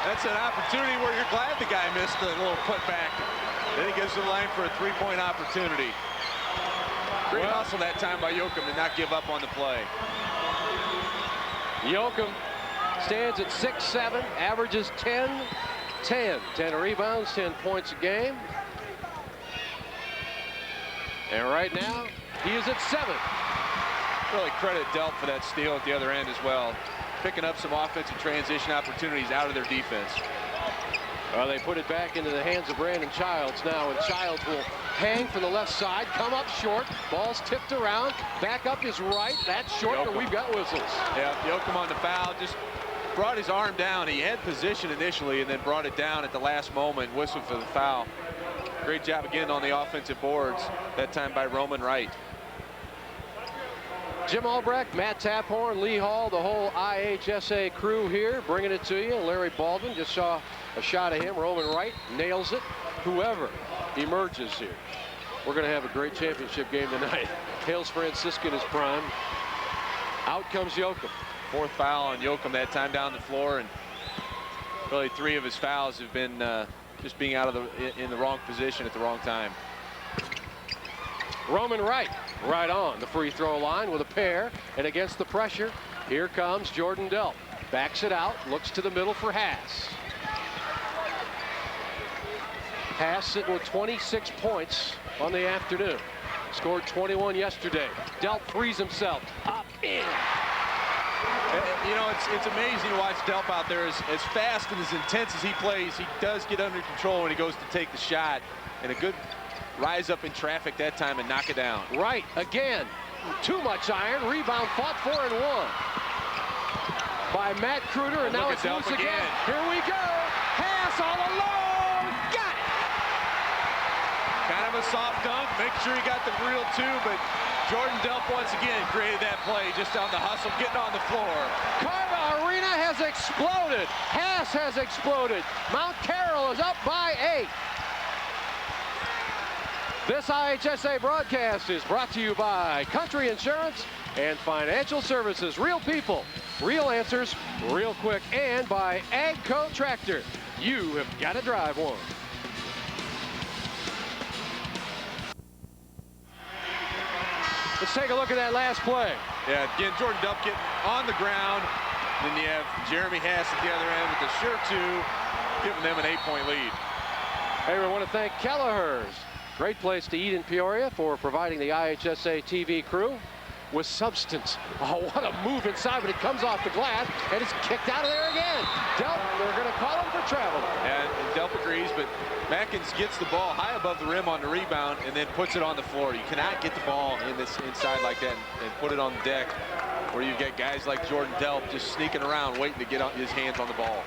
That's an opportunity where you're glad the guy missed the little putback. Then he gives the line for a 3-point opportunity. Great hustle that time by Joachim to not give up on the play. Joachim stands at 6'7", averages 10 rebounds, 10 points a game. And right now, he is at 7. Really credit Delp for that steal at the other end as well. Picking up some offensive transition opportunities out of their defense. Well, they put it back into the hands of Brandon Childs now, and Childs will hang from the left side, come up short, ball's tipped around, back up is right, that's short, but we've got whistles. Yeah, Joachim on the foul, just brought his arm down. He had position initially and then brought it down at the last moment, whistled for the foul. Great job again on the offensive boards, that time by Roman Wright. Jim Albrecht, Matt Taphorn, Lee Hall, the whole IHSA crew here bringing it to you. Larry Baldwin, just saw a shot of him. Roman Wright nails it. Whoever emerges here, we're going to have a great championship game tonight. Hales Franciscan is prime. Out comes Joachim. 4th foul on Joachim that time down the floor, and really 3 of his fouls have been just being out of in the wrong position at the wrong time. Roman Wright right on the free throw line with a pair, and against the pressure, here comes Jordan Delp. Backs it out, looks to the middle for Haas. Haas sitting with 26 points on the afternoon. Scored 21 yesterday. Delp frees himself. Up, in. You know, it's amazing to watch Delp out there. As fast and as intense as he plays, he does get under control when he goes to take the shot. And a good rise up in traffic that time and knock it down. Right, again, too much iron. Rebound fought for and won by Matt Kruder, and now it's loose again. Here we go. Haas all alone. Got it. Kind of a soft dunk. Make sure he got the real 2, but Jordan Delp once again created that play just on the hustle, getting on the floor. Carver Arena has exploded. Haas has exploded. Mount Carroll is up by 8. This IHSA broadcast is brought to you by Country Insurance and Financial Services. Real people, real answers, real quick, and by AGCO Tractor. You have got to drive one. Let's take a look at that last play. Yeah, again, Jordan Delp getting on the ground. Then you have Jeremy Haas at the other end with the sure 2, giving them an 8-point lead. Hey, we want to thank Kelleher's. Great place to eat in Peoria for providing the IHSA TV crew with substance. Oh, what a move inside, but it comes off the glass, and it's kicked out of there again. Delp, they're going to call him for travel. And Delp agrees, but Mackins gets the ball high above the rim on the rebound and then puts it on the floor. You cannot get the ball in this inside like that and put it on the deck, where you get guys like Jordan Delp just sneaking around waiting to get his hands on the ball.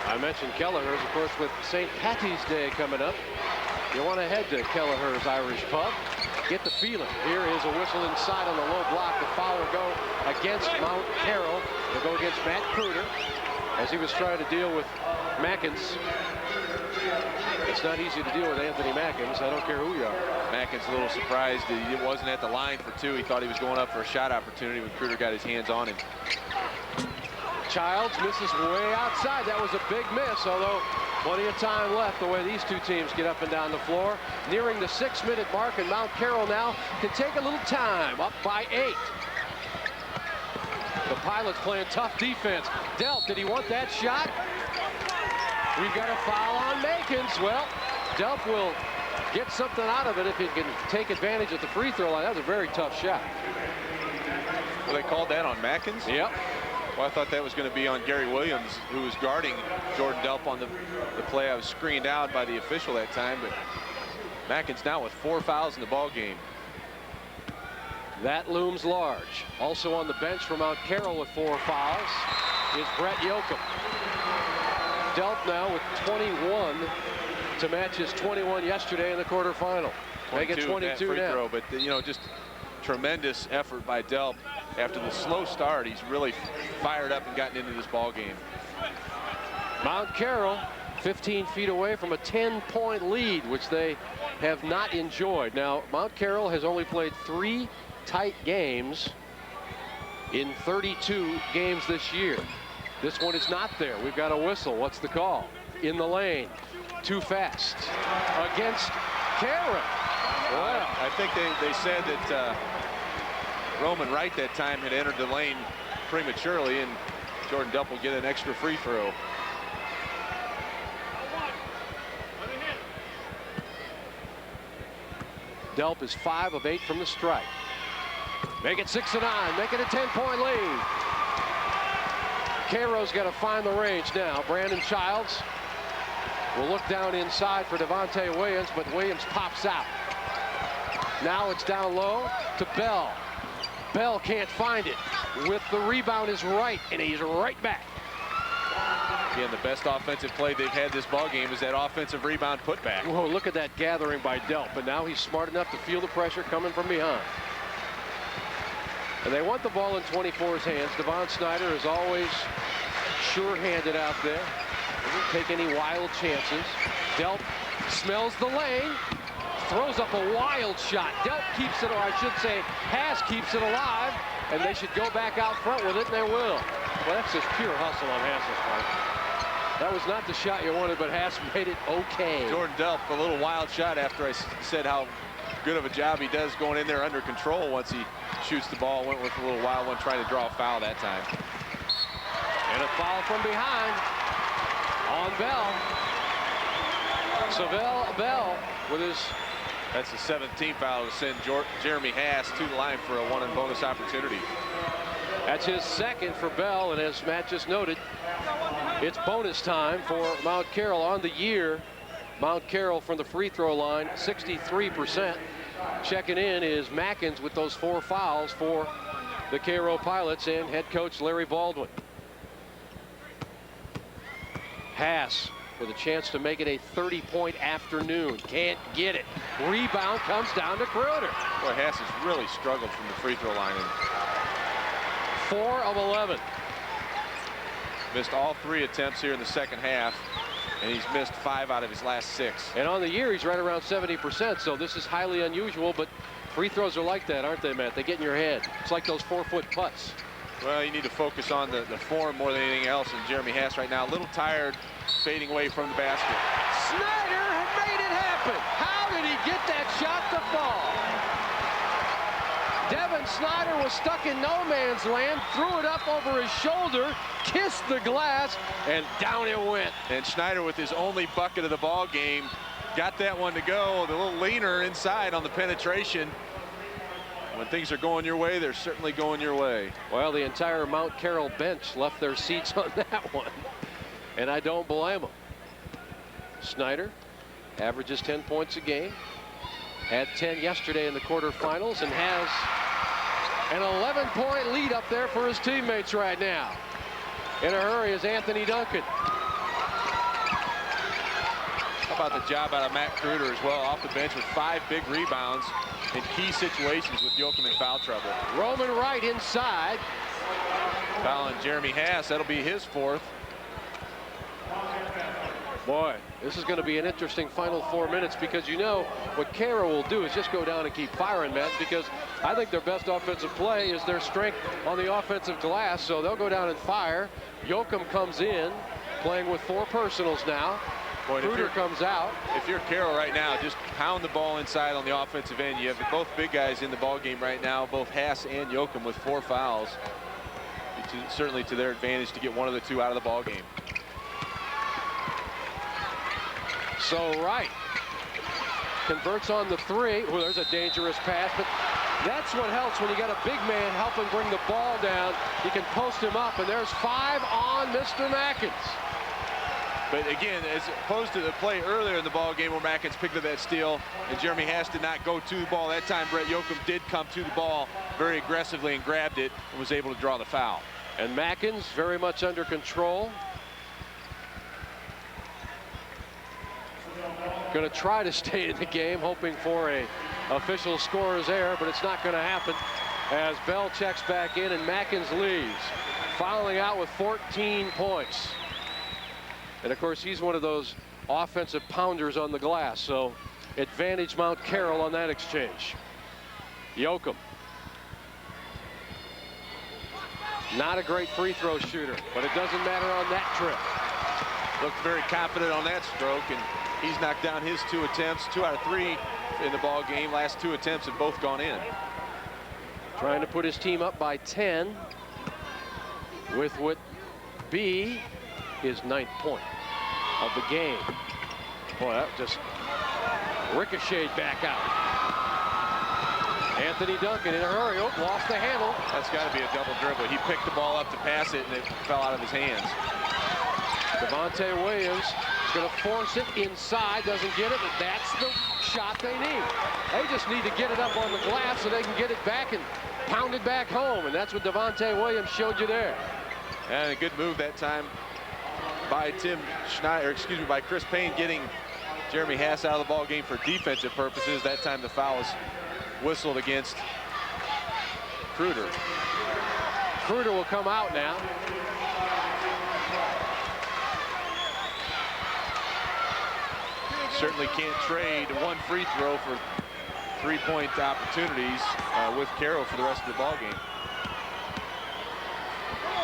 I mentioned Kelleher's, of course, with St. Patty's Day coming up. You want to head to Kelleher's Irish Pub. Get the feeling. Here is a whistle inside on the low block. The foul will go against Mount Carroll. It'll go against Matt Kruder as he was trying to deal with Mackins. It's not easy to deal with Anthony Mackins. I don't care who you are. Mackins a little surprised that he wasn't at the line for 2. He thought he was going up for a shot opportunity when Kruder got his hands on him. Childs misses way outside. That was a big miss, although plenty of time left the way these two teams get up and down the floor. Nearing the 6-minute mark, and Mount Carroll now can take a little time, up by 8. The Pilots playing tough defense. Delp, did he want that shot? We've got a foul on Makins. Well, Delp will get something out of it if he can take advantage at the free throw line. That was a very tough shot. Well, they called that on Makins? Yep. Well, I thought that was going to be on Gary Williams, who was guarding Jordan Delp on the play. I was screened out by the official that time, but Makins now with 4 fouls in the ball game. That looms large. Also on the bench for Mount Carroll with 4 fouls is Brett Yoakum. Delp now with 21 to match his 21 yesterday in the quarterfinal. Make it 22 free now. Throw, but you know, just tremendous effort by Delp. After the slow start, he's really fired up and gotten into this ball game. Mount Carroll 15 feet away from a 10-point lead, which they have not enjoyed. Now, Mount Carroll has only played 3 tight games in 32 games this year. This one is not there. We've got a whistle. What's the call? In the lane. Too fast. Against Carroll. Well, I think they said that Roman Wright that time had entered the lane prematurely, and Jordan Delp will get an extra free throw. Delp is 5 of 8 from the stripe. Make it 6-9. Make it a 10-point lead. Cairo's got to find the range now. Brandon Childs will look down inside for Devontae Williams, but Williams pops out. Now it's down low to Bell. Bell can't find it. With the rebound is Wright, and he's right back. Again, the best offensive play they've had this ball game is that offensive rebound putback. Whoa, look at that gathering by Delp, and now he's smart enough to feel the pressure coming from behind. And they want the ball in 24's hands. Devon Snyder is always sure-handed out there. Doesn't take any wild chances. Delp smells the lane, throws up a wild shot. Delp keeps it, or I should say, Haas keeps it alive, and they should go back out front with it, and they will. Well, that's just pure hustle on Haas's part. That was not the shot you wanted, but Haas made it okay. Jordan Delp, a little wild shot after I said how good of a job he does going in there under control once he shoots the ball. Went with a little wild one, trying to draw a foul that time. And a foul from behind on Bell. So Bell with his... That's the 17th foul to send Jeremy Haas to the line for a 1-and-bonus opportunity. That's his second for Bell, and as Matt just noted, it's bonus time for Mount Carroll. On the year, Mount Carroll from the free throw line, 63%. Checking in is Makins with those 4 fouls for the Cairo Pilots and head coach Larry Baldwin. Haas with a chance to make it a 30-point afternoon. Can't get it. Rebound comes down to Kruder. Boy, Haas has really struggled from the free throw line. 4 of 11. Missed all 3 attempts here in the second half, and he's missed 5 out of his last 6. And on the year, he's right around 70%, so this is highly unusual, but free throws are like that, aren't they, Matt? They get in your head. It's like those 4-foot putts. Well, you need to focus on the form more than anything else, and Jeremy Haas right now a little tired, fading away from the basket. Snyder had made it happen. How did he get that shot to fall? Devin Snyder was stuck in no man's land, threw it up over his shoulder, kissed the glass, and down it went. And Snyder, with his only bucket of the ball game, got that one to go. The little leaner inside on the penetration. When things are going your way, they're certainly going your way. Well, the entire Mount Carroll bench left their seats on that one, and I don't blame them. Snyder averages 10 points a game. Had 10 yesterday in the quarterfinals and has an 11-point lead up there for his teammates right now. In a hurry is Anthony Duncan. How about the job out of Matt Kruder as well, off the bench with 5 big rebounds in key situations with Yoakum in foul trouble. Roman Wright inside. Fouling Jeremy Haas, that'll be his 4th. Boy, this is going to be an interesting final 4 minutes, because you know what Cairo will do is just go down and keep firing, Matt, because I think their best offensive play is their strength on the offensive glass, so they'll go down and fire. Yoakum comes in, playing with 4 personals now. Kruder comes out. If you're Carroll right now, just pound the ball inside on the offensive end. You have both big guys in the ball game right now, both Haas and Yoakum with 4 fouls. It's certainly to their advantage to get one of the 2 out of the ball game. So Wright converts on the three. Oh, there's a dangerous pass, but that's what helps when you got a big man helping bring the ball down. You can post him up, and there's 5 on Mr. Mackins. But again, as opposed to the play earlier in the ball game where Mackins picked up that steal and Jeremy Hass did not go to the ball that time, Brett Yoakum did come to the ball very aggressively and grabbed it and was able to draw the foul. And Mackins very much under control. Going to try to stay in the game, hoping for a official scorer's error, but it's not going to happen as Bell checks back in and Mackins leaves, fouling out with 14 points. And of course, he's one of those offensive pounders on the glass, so advantage Mount Carroll on that exchange. Yoakum. Not a great free throw shooter, but it doesn't matter on that trip. Looked very confident on that stroke, and he's knocked down his 2 attempts, 2 out of 3 in the ball game. Last 2 attempts have both gone in. Trying to put his team up by 10 with what be his 9th point of the game. Boy, that just ricocheted back out. Anthony Duncan in a hurry. Oh, lost the handle. That's got to be a double dribble. He picked the ball up to pass it, and it fell out of his hands. Devontae Williams is going to force it inside. Doesn't get it, but that's the shot they need. They just need to get it up on the glass so they can get it back and pound it back home. And that's what Devontae Williams showed you there. And a good move that time by Tim Schneider, excuse me, by Chris Payne, getting Jeremy Hass out of the ball game for defensive purposes. That time the foul was whistled against Kruder. Kruder will come out now. Certainly can't trade 1 free throw for 3-point opportunities with Carroll for the rest of the ball game.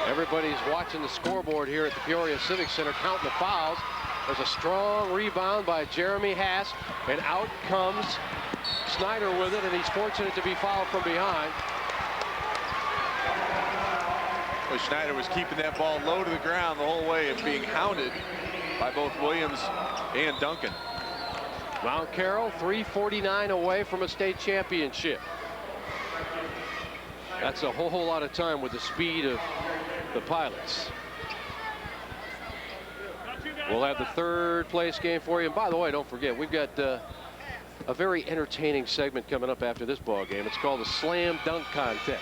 Everybody's watching the scoreboard here at the Peoria Civic Center, counting the fouls. There's a strong rebound by Jeremy Hass, and out comes Snyder with it, and he's fortunate to be fouled from behind. Well, Schneider was keeping that ball low to the ground the whole way and being hounded by both Williams and Duncan. Mount Carroll 3:49 away from a state championship. That's a whole lot of time with the speed of the Pilots. We'll have the 3rd place game for you. And by the way, don't forget, we've got a very entertaining segment coming up after this ball game. It's called the Slam Dunk Contest.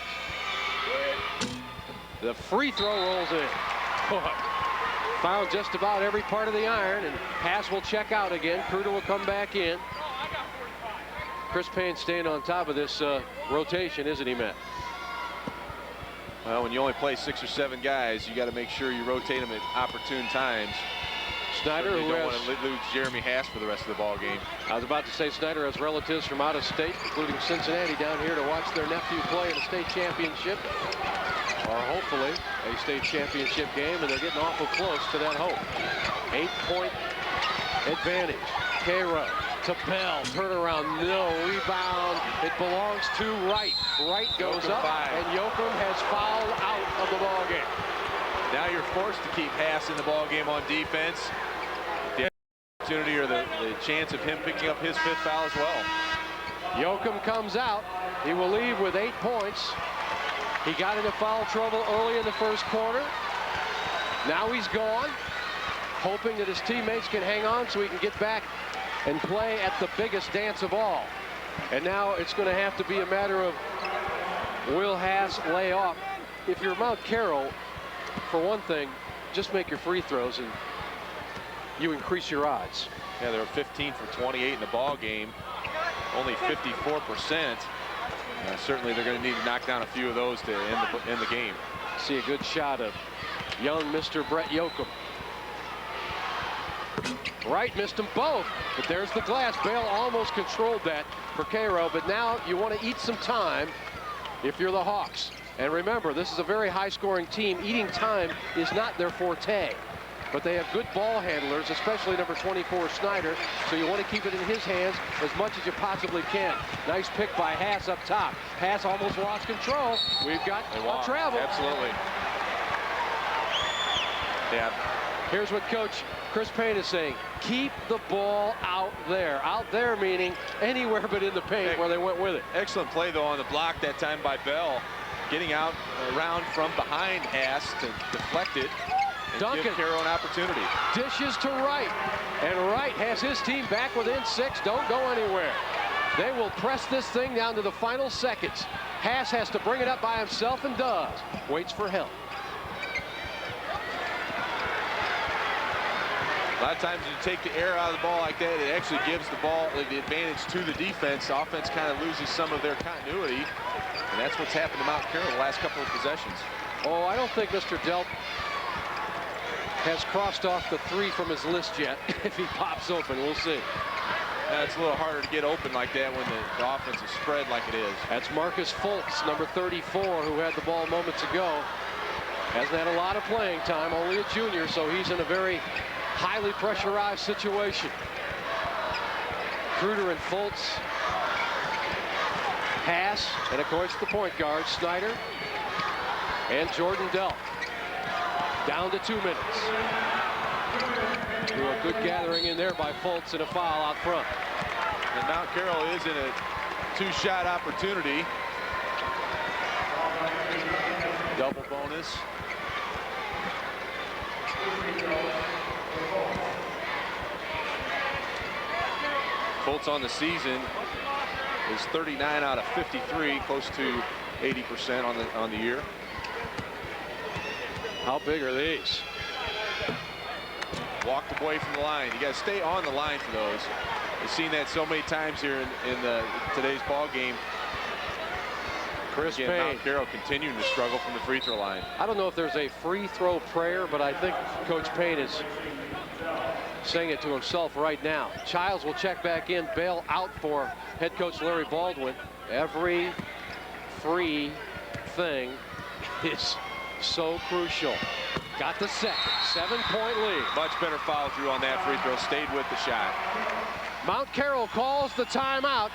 The free throw rolls in. Found just about every part of the iron, and Hass will check out again. Kruder will come back in. Chris Payne staying on top of this rotation, isn't he, Matt? Well, when you only play 6 or 7 guys, you got to make sure you rotate them at opportune times. Snyder, who don't want to lose Jeremy Hass for the rest of the ball game. I was about to say Snyder has relatives from out of state, including Cincinnati, down here to watch their nephew play in a state championship, or hopefully a state championship game, and they're getting awful close to that hope. 8-point advantage. Cairo to Bell, turnaround, no rebound. It belongs to Wright. Wright goes up, and Yoakum has fouled out of the ball game. Now you're forced to keep Hass in the ball game on defense. The opportunity or the chance of him picking up his 5th foul as well. Yoakum comes out. He will leave with 8 points. He got into foul trouble early in the 1st quarter. Now he's gone, hoping that his teammates can hang on so he can get back and play at the biggest dance of all. And now it's going to have to be a matter of, will Hass lay off? If you're Mount Carroll, for one thing, just make your free throws and you increase your odds. Yeah, they were 15 for 28 in the ball game, only 54%. Certainly they're going to need to knock down a few of those to end the game. See a good shot of young Mr. Brett Yoakum. Wright missed them both, but there's the glass. Bale almost controlled that for Cairo, but now you want to eat some time if you're the Hawks. And remember, this is a very high-scoring team. Eating time is not their forte, but they have good ball handlers, especially number 24, Snyder, so you want to keep it in his hands as much as you possibly can. Nice pick by Hass up top. Hass almost lost control. We've got a travel. Absolutely. Yeah, Here's what Coach Chris Payne is saying. Keep the ball out there. Out there meaning anywhere but in the paint where they went with it. Excellent play, though, on the block that time by Bell. Getting out around from behind Haas to deflect it and Duncan. give Carroll an opportunity. Dishes to Wright. And Wright has his team back within 6. Don't go anywhere. They will press this thing down to the final seconds. Haas has to bring it up by himself and does. Waits for help. A lot of times you take the air out of the ball like that, it actually gives the ball the advantage to the defense. The offense kind of loses some of their continuity, and that's what's happened to Mount Carroll the last couple of possessions. Oh, I don't think Mr. Delp has crossed off the 3 from his list yet. If he pops open, we'll see. It's a little harder to get open like that when the offense is spread like it is. That's Marcus Fultz, number 34, who had the ball moments ago. Hasn't had a lot of playing time, only a junior, so he's in a very highly pressurized situation. Kruder and Fultz. Haas, and of course the point guard, Snyder, and Jordan Delp. Down to 2 minutes. A good gathering in there by Fultz and a foul out front. And Mount Carroll is in a 2-shot opportunity. Double bonus. Fultz on the season is 39 out of 53, close to 80% on the year. How big are these? Walked away from the line. You got to stay on the line for those. We've seen that so many times here in today's ball game. Chris Payne. Mount Carroll continuing to struggle from the free throw line. I don't know if there's a free throw prayer, but I think Coach Payne is saying it to himself right now. Childs will check back in. Bail out for head coach Larry Baldwin. Every free thing is so crucial. Got the second. 7-point lead. Much better follow through on that free throw. Stayed with the shot. Mount Carroll calls the timeout.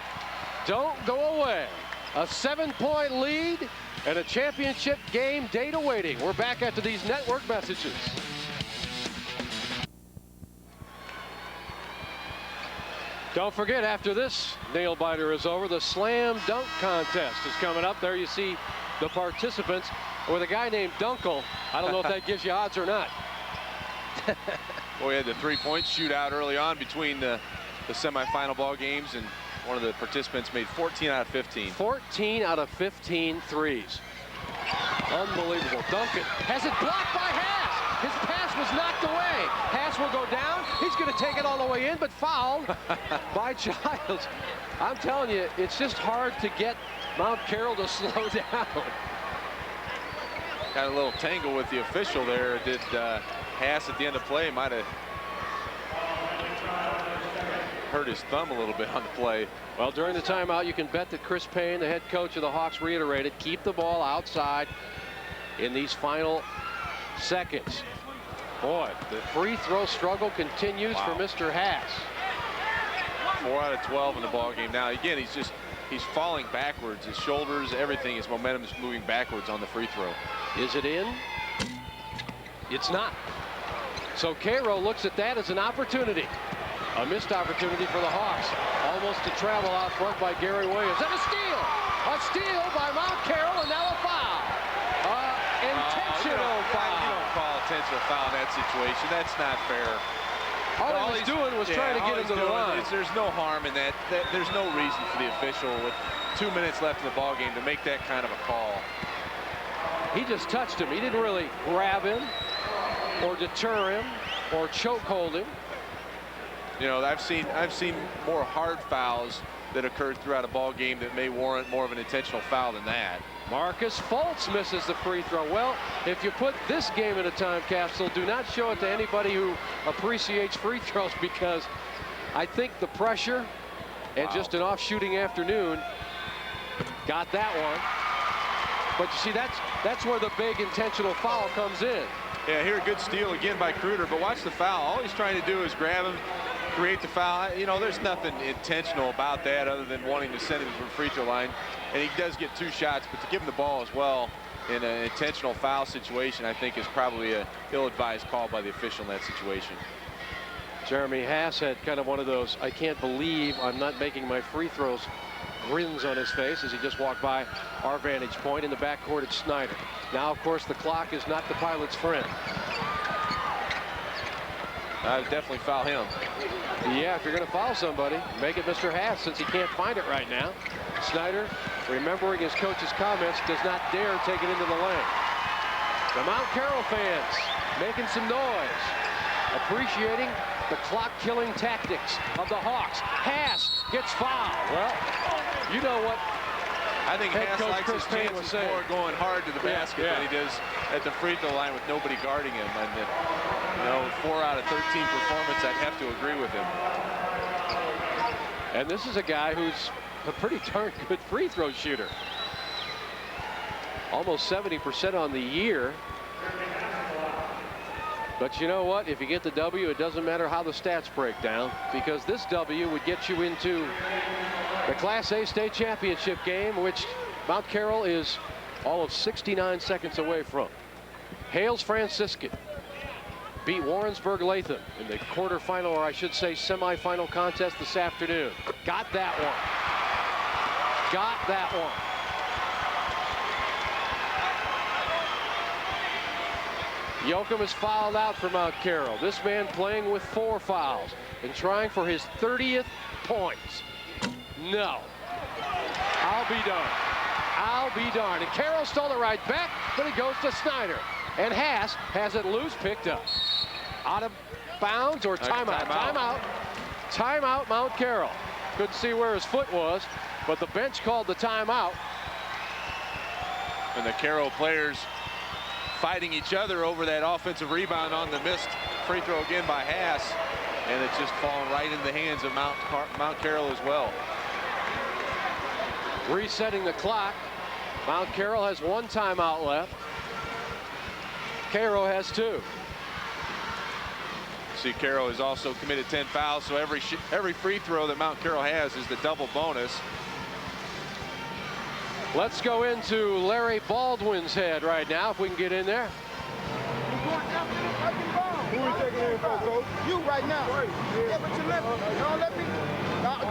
Don't go away. A 7-point lead and a championship game date awaiting. We're back after these network messages. Don't forget, after this nail biter is over, the slam dunk contest is coming up. There you see the participants with a guy named Dunkel. I don't know if that gives you odds or not. Well, we had the 3-point shootout early on between the semifinal ball games, and one of the participants made 14 out of 15. 14 out of 15 threes. Unbelievable. Duncan has it blocked by Haas. His pass was knocked away. Haas will go down. He's going to take it all the way in, but fouled by Childs. I'm telling you, it's just hard to get Mount Carroll to slow down. Got a little tangle with the official there. Did Haas at the end of play might have hurt his thumb a little bit on the play. Well, during the timeout, you can bet that Chris Payne, the head coach of the Hawks, reiterated, keep the ball outside in these final seconds. Boy, the free throw struggle continues for Mr. Haas. 4 out of 12 in the ball game. Now, again, he's falling backwards. His shoulders, everything, his momentum is moving backwards on the free throw. Is it in? It's not. So Cairo looks at that as an opportunity. A missed opportunity for the Hawks. Almost a travel out front by Gary Williams. And a steal! A steal by Mount Carroll, and now a foul. Intentional foul. You don't call intentional foul in that situation. That's not fair. All he was doing was trying to get him to the line. There's no harm in that. There's no reason for the official with 2 minutes left in the ball game to make that kind of a call. He just touched him. He didn't really grab him or deter him or chokehold him. You know, I've seen more hard fouls that occurred throughout a ball game that may warrant more of an intentional foul than that. Marcus Fultz misses the free throw. Well, if you put this game in a time capsule, do not show it to anybody who appreciates free throws, because I think the pressure and just an off shooting afternoon got that one. But you see, that's where the big intentional foul comes in. Yeah, here a good steal again by Kruder, but watch the foul. All he's trying to do is grab him, create the foul. You know, there's nothing intentional about that other than wanting to send him to the free throw line. And he does get 2 shots, but to give him the ball as well, in an intentional foul situation, I think is probably a ill-advised call by the official in that situation. Jeremy Hass had kind of one of those, I can't believe I'm not making my free throws grins on his face as he just walked by our vantage point. In the backcourt, it's Snyder. Now, of course, the clock is not the Pilot's friend. I would definitely foul him. Yeah, if you're going to foul somebody, make it Mr. Hass, since he can't find it right now. Snyder, remembering his coach's comments, does not dare take it into the lane. The Mount Carroll fans making some noise, appreciating the clock-killing tactics of the Hawks. Hass gets fouled. Well, you know what I think Hass likes his chances more going hard to the basket than he does at the free throw line with nobody guarding him. And, you know, 4 out of 13 performance, I'd have to agree with him. And this is a guy who's a pretty darn good free throw shooter. Almost 70% on the year. But you know what? If you get the W, it doesn't matter how the stats break down, because this W would get you into the Class A state championship game, which Mount Carroll is all of 69 seconds away from. Hales Franciscan beat Warrensburg-Latham in the quarterfinal, or I should say semifinal contest this afternoon. Got that one. Got that one. Yoakum is fouled out for Mount Carroll. This man playing with 4 fouls and trying for his 30th points. No. I'll be darned. I'll be darned. And Carroll stole it right back, but it goes to Snyder. And Hass has it loose, picked up. Out of bounds or timeout? Timeout. Timeout, Mount Carroll. Couldn't see where his foot was, but the bench called the timeout. And the Carroll players fighting each other over that offensive rebound on the missed free throw again by Hass. And it's just fallen right in the hands of Mount Carroll as well. Resetting the clock. Mount Carroll has 1 timeout left. Cairo has 2. See, Carroll has also committed 10 fouls, so every free throw that Mount Carroll has is the double bonus. Let's go into Larry Baldwin's head right now, if we can get in there. Who are you taking in for, Coach? You right now. Yeah, but you let me.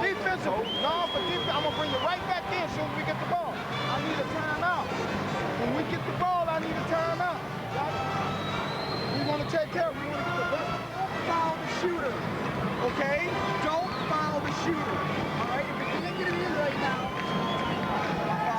Defensive. No, for defense, I'm going to bring you right back in as soon as we get the ball. I need a timeout. When we get the ball, I need a timeout. We want to take care of it. We want to get the best. Don't foul the shooter. Okay? Don't foul the shooter. All right? If you can't get it in right now.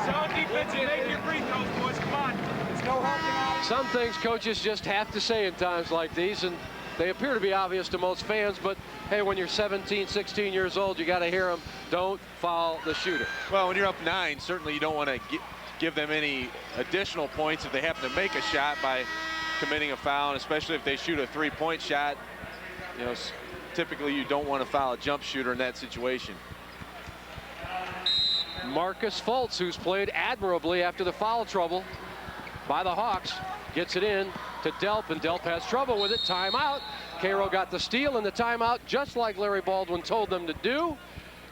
Zone defense, make your free throws, boys. Come on. It's no honking out. Some things coaches just have to say in times like these, and they appear to be obvious to most fans, but hey, when you're 17, 16 years old, you got to hear them. Don't foul the shooter. Well, when you're up 9, certainly you don't want to give them any additional points if they happen to make a shot by committing a foul, and especially if they shoot a 3-point shot. You know, typically you don't want to foul a jump shooter in that situation. Marcus Fultz, who's played admirably after the foul trouble by the Hawks, gets it in to Delp, and Delp has trouble with it. Timeout. Cairo got the steal in the timeout, just like Larry Baldwin told them to do.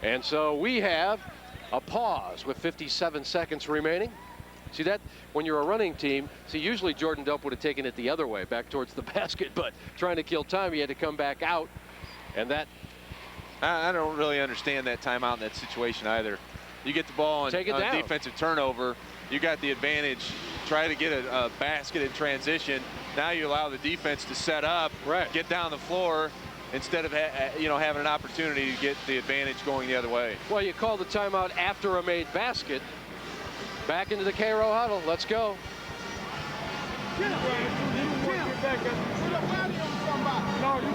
And so we have a pause with 57 seconds remaining. See that? When you're a running team, see, usually Jordan Delp would have taken it the other way, back towards the basket, but trying to kill time, he had to come back out. And that... I don't really understand that timeout in that situation either. You get the ball on defensive turnover, you got the advantage, try to get a basket in transition. Now you allow the defense to set up, get down the floor, instead of having an opportunity to get the advantage going the other way. Well, you call the timeout after a made basket. Back into the Cairo huddle. Let's go. No, you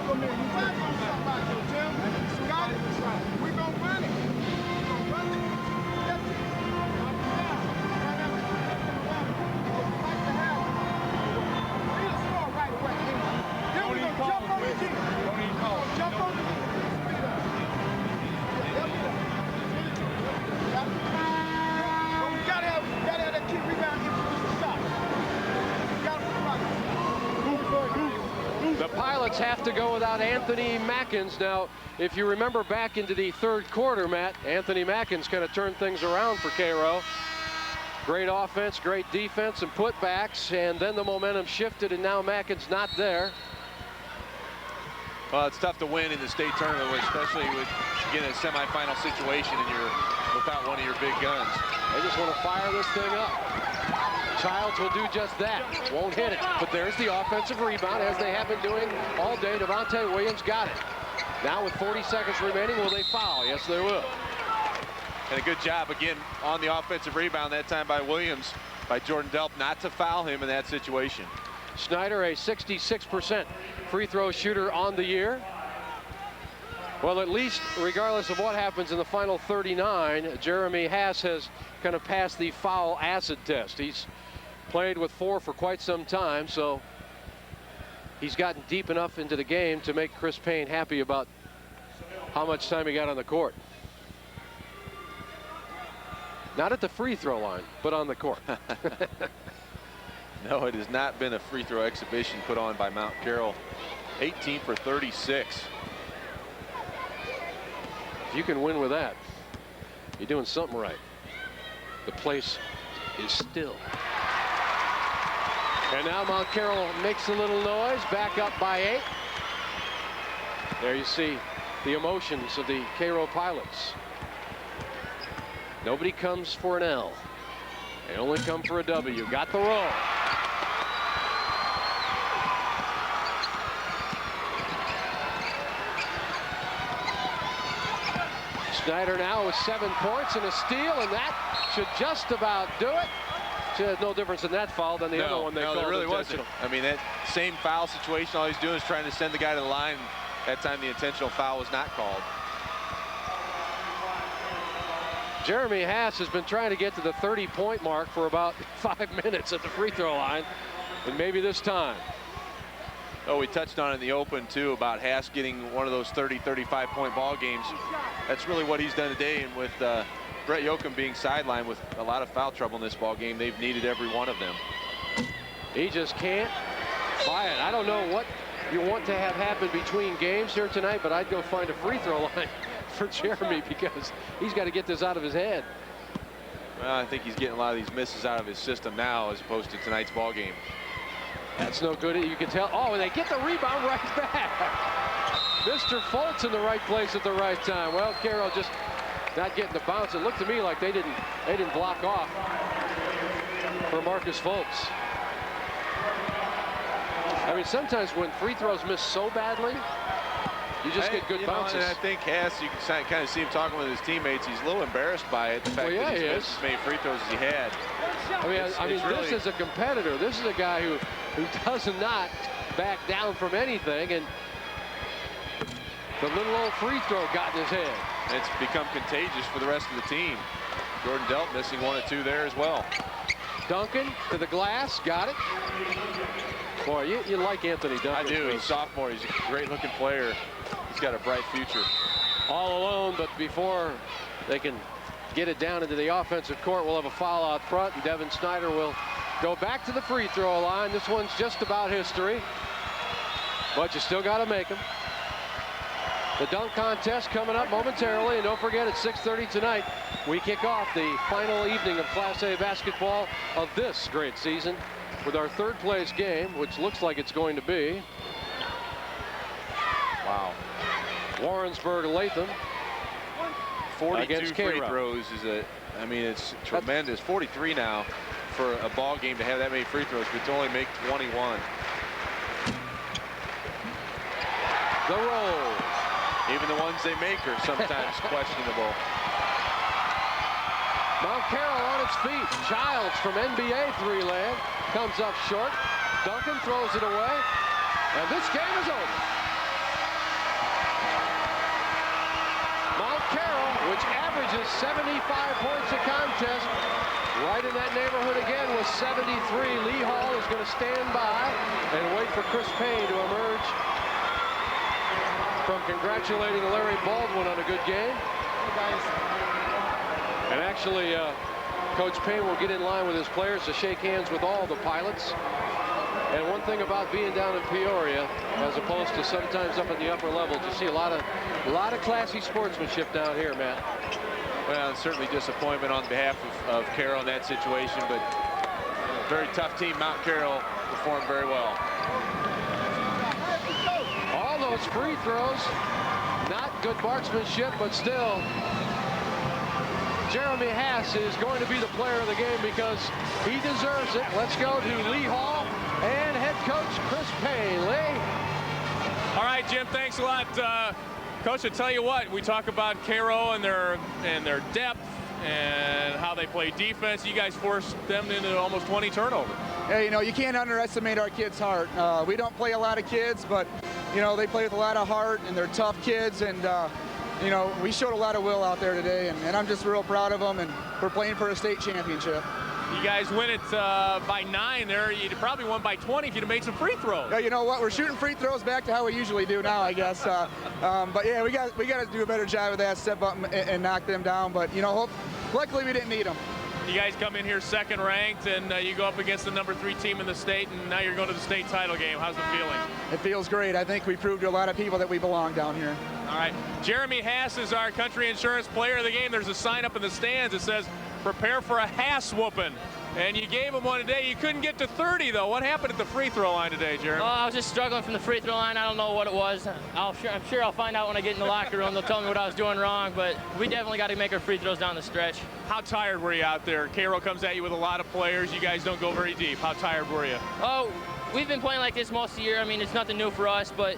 come in. You body on somebody, Tim. Got it. We're going to run it. The Pilots have to go without Anthony Mackins. Now, if you remember back into the 3rd quarter, Matt, Anthony Mackins kind of turned things around for Cairo. Great offense, great defense, and putbacks, and then the momentum shifted, and now Mackin's not there. Well, it's tough to win in the state tournament, especially with getting a semifinal situation and you're without one of your big guns. They just want to fire this thing up. Childs will do just that. Won't hit it, but there's the offensive rebound, as they have been doing all day. Devontae Williams got it. Now with 40 seconds remaining, will they foul? Yes, they will. And a good job again on the offensive rebound that time by Williams, by Jordan Delp, not to foul him in that situation. Schneider, a 66% free throw shooter on the year. Well, at least regardless of what happens in the final 39, Jeremy Hass has kind of passed the foul acid test. He's played with 4 for quite some time, so he's gotten deep enough into the game to make Chris Payne happy about how much time he got on the court. Not at the free throw line, but on the court. No, it has not been a free throw exhibition put on by Mount Carroll. 18 for 36. If you can win with that, you're doing something right. The place is still. And now Mount Carroll makes a little noise, back up by 8. There you see the emotions of the Cairo Pilots. Nobody comes for an L. They only come for a W. Got the roll. Schneider now with 7 points and a steal, and that should just about do it. She has no difference in that foul than the other one they called. There really wasn't. I mean, that same foul situation, all he's doing is trying to send the guy to the line. That time the intentional foul was not called. Jeremy Hass has been trying to get to the 30-point mark for about 5 minutes at the free throw line, and maybe this time. Oh, we touched on it in the open, too, about Hass getting one of those 30, 35-point ball games. That's really what he's done today, and with Brett Yoakum being sidelined with a lot of foul trouble in this ball game, they've needed every one of them. He just can't buy it. I don't know what you want to have happen between games here tonight, but I'd go find a free throw line for Jeremy because he's got to get this out of his head. Well, I think he's getting a lot of these misses out of his system now as opposed to tonight's ball game. That's no good. You can tell. Oh, and they get the rebound right back. Mr. Foltz in the right place at the right time. Well, Carroll just not getting the bounce. It looked to me like they didn't block off for Marcus Foltz. I mean, sometimes when free throws miss so badly, you just get good bounces. And I think Hass, you can kind of see him talking with his teammates. He's a little embarrassed by it. The fact that he's missed as many free throws as he had. I mean, this is a competitor. This is a guy who does not back down from anything, and the little old free throw got in his head. It's become contagious for the rest of the team. Jordan Delp missing 1 or 2 there as well. Duncan to the glass, got it. Boy, you like Anthony Duncan. I do. He's a sophomore. He's a great-looking player. He's got a bright future. All alone, but before they can get it down into the offensive court, we'll have a foul out front, and Devin Snyder will go back to the free throw line. This one's just about history, but you still got to make them. The dunk contest coming up momentarily, and don't forget, at 6:30 tonight, we kick off the final evening of Class A basketball of this great season with our third-place game, which looks like it's going to be. Wow. Warrensburg-Latham 42 free throws is I mean, it's tremendous. 43 now for a ball game to have that many free throws, but to only make 21. The roll. Even the ones they make are sometimes questionable. Mount Carroll on its feet. Childs from NBA 3-land comes up short. Duncan throws it away, and this game is over. Mount Carroll, which averages 75 points a contest, right in that neighborhood again with 73. Lee Hall is going to stand by and wait for Chris Payne to emerge from congratulating Larry Baldwin on a good game. And actually, Coach Payne will get in line with his players to shake hands with all the pilots. And one thing about being down in Peoria, as opposed to sometimes up at the upper levels, you see a lot of classy sportsmanship down here, Matt. Well, certainly disappointment on behalf of Carroll in that situation, but very tough team. Mount Carroll performed very well. All those free throws, not good marksmanship, but still, Jeremy Hass is going to be the player of the game because he deserves it. Let's go to Lee Hall and head coach Chris Payne. Lee? All right, Jim, thanks a lot. Coach, I tell you what, we talk about Cairo and their depth and how they play defense. You guys forced them into almost 20 turnovers. Yeah, you know, you can't underestimate our kids' heart. We don't play a lot of kids, but, you know, they play with a lot of heart, and they're tough kids, and, you know, we showed a lot of will out there today, and I'm just real proud of them, and we're playing for a state championship. You guys win it by 9 there. You'd probably won by 20 if you'd have made some free throws. Yeah, you know what? We're shooting free throws back to how we usually do now, I guess. But yeah, we got to do a better job of that, step up and knock them down. But you know, luckily we didn't need them. You guys come in here second ranked, and you go up against the #3 team in the state, and now you're going to the state title game. How's the feeling? It feels great. I think we proved to a lot of people that we belong down here. All right. Jeremy Hass is our Country Insurance Player of the Game. There's a sign up in the stands that says, "Prepare for a Hass whooping." And you gave him one today. You couldn't get to 30, though. What happened at the free throw line today, Jeremy? Oh, I was just struggling from the free throw line. I don't know what it was. I'm sure I'll find out when I get in the locker room. They'll tell me what I was doing wrong, but we definitely got to make our free throws down the stretch. How tired were you out there? Cairo comes at you with a lot of players. You guys don't go very deep. How tired were you? Oh, we've been playing like this most of the year. I mean, it's nothing new for us, but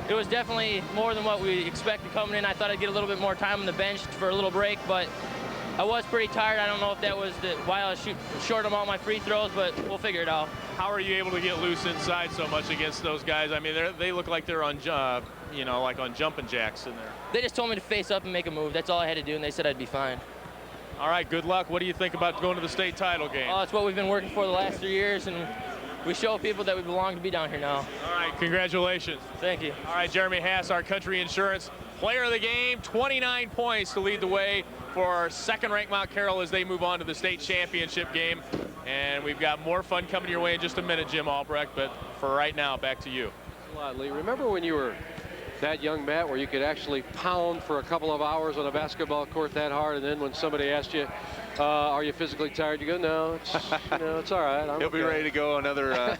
it was definitely more than what we expected coming in. I thought I'd get a little bit more time on the bench for a little break, but I was pretty tired. I don't know if that was why I was short on all my free throws, but we'll figure it out. How are you able to get loose inside so much against those guys? I mean, they look like they're on, you know, like on jumping jacks in there. They just told me to face up and make a move. That's all I had to do, and they said I'd be fine. All right, good luck. What do you think about going to the state title game? Oh, it's what we've been working for the last 3 years, and we show people that we belong to be down here now. All right, congratulations. Thank you. All right, Jeremy Hass, our Country Insurance Player of the Game, 29 points to lead the way for our second-ranked Mount Carroll as they move on to the state championship game. And we've got more fun coming your way in just a minute, Jim Albrecht, but for right now, back to you. Thanks a lot, Lee. Remember when you were that young, Matt, where you could actually pound for a couple of hours on a basketball court that hard, and then when somebody asked you, are you physically tired, you go, no, it's, you know, it's all right. He'll be ready to go another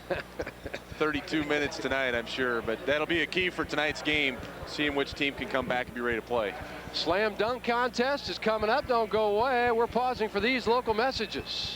32 minutes tonight, I'm sure, but that'll be a key for tonight's game, seeing which team can come back and be ready to play. Slam dunk contest is coming up. Don't go away. We're pausing for these local messages.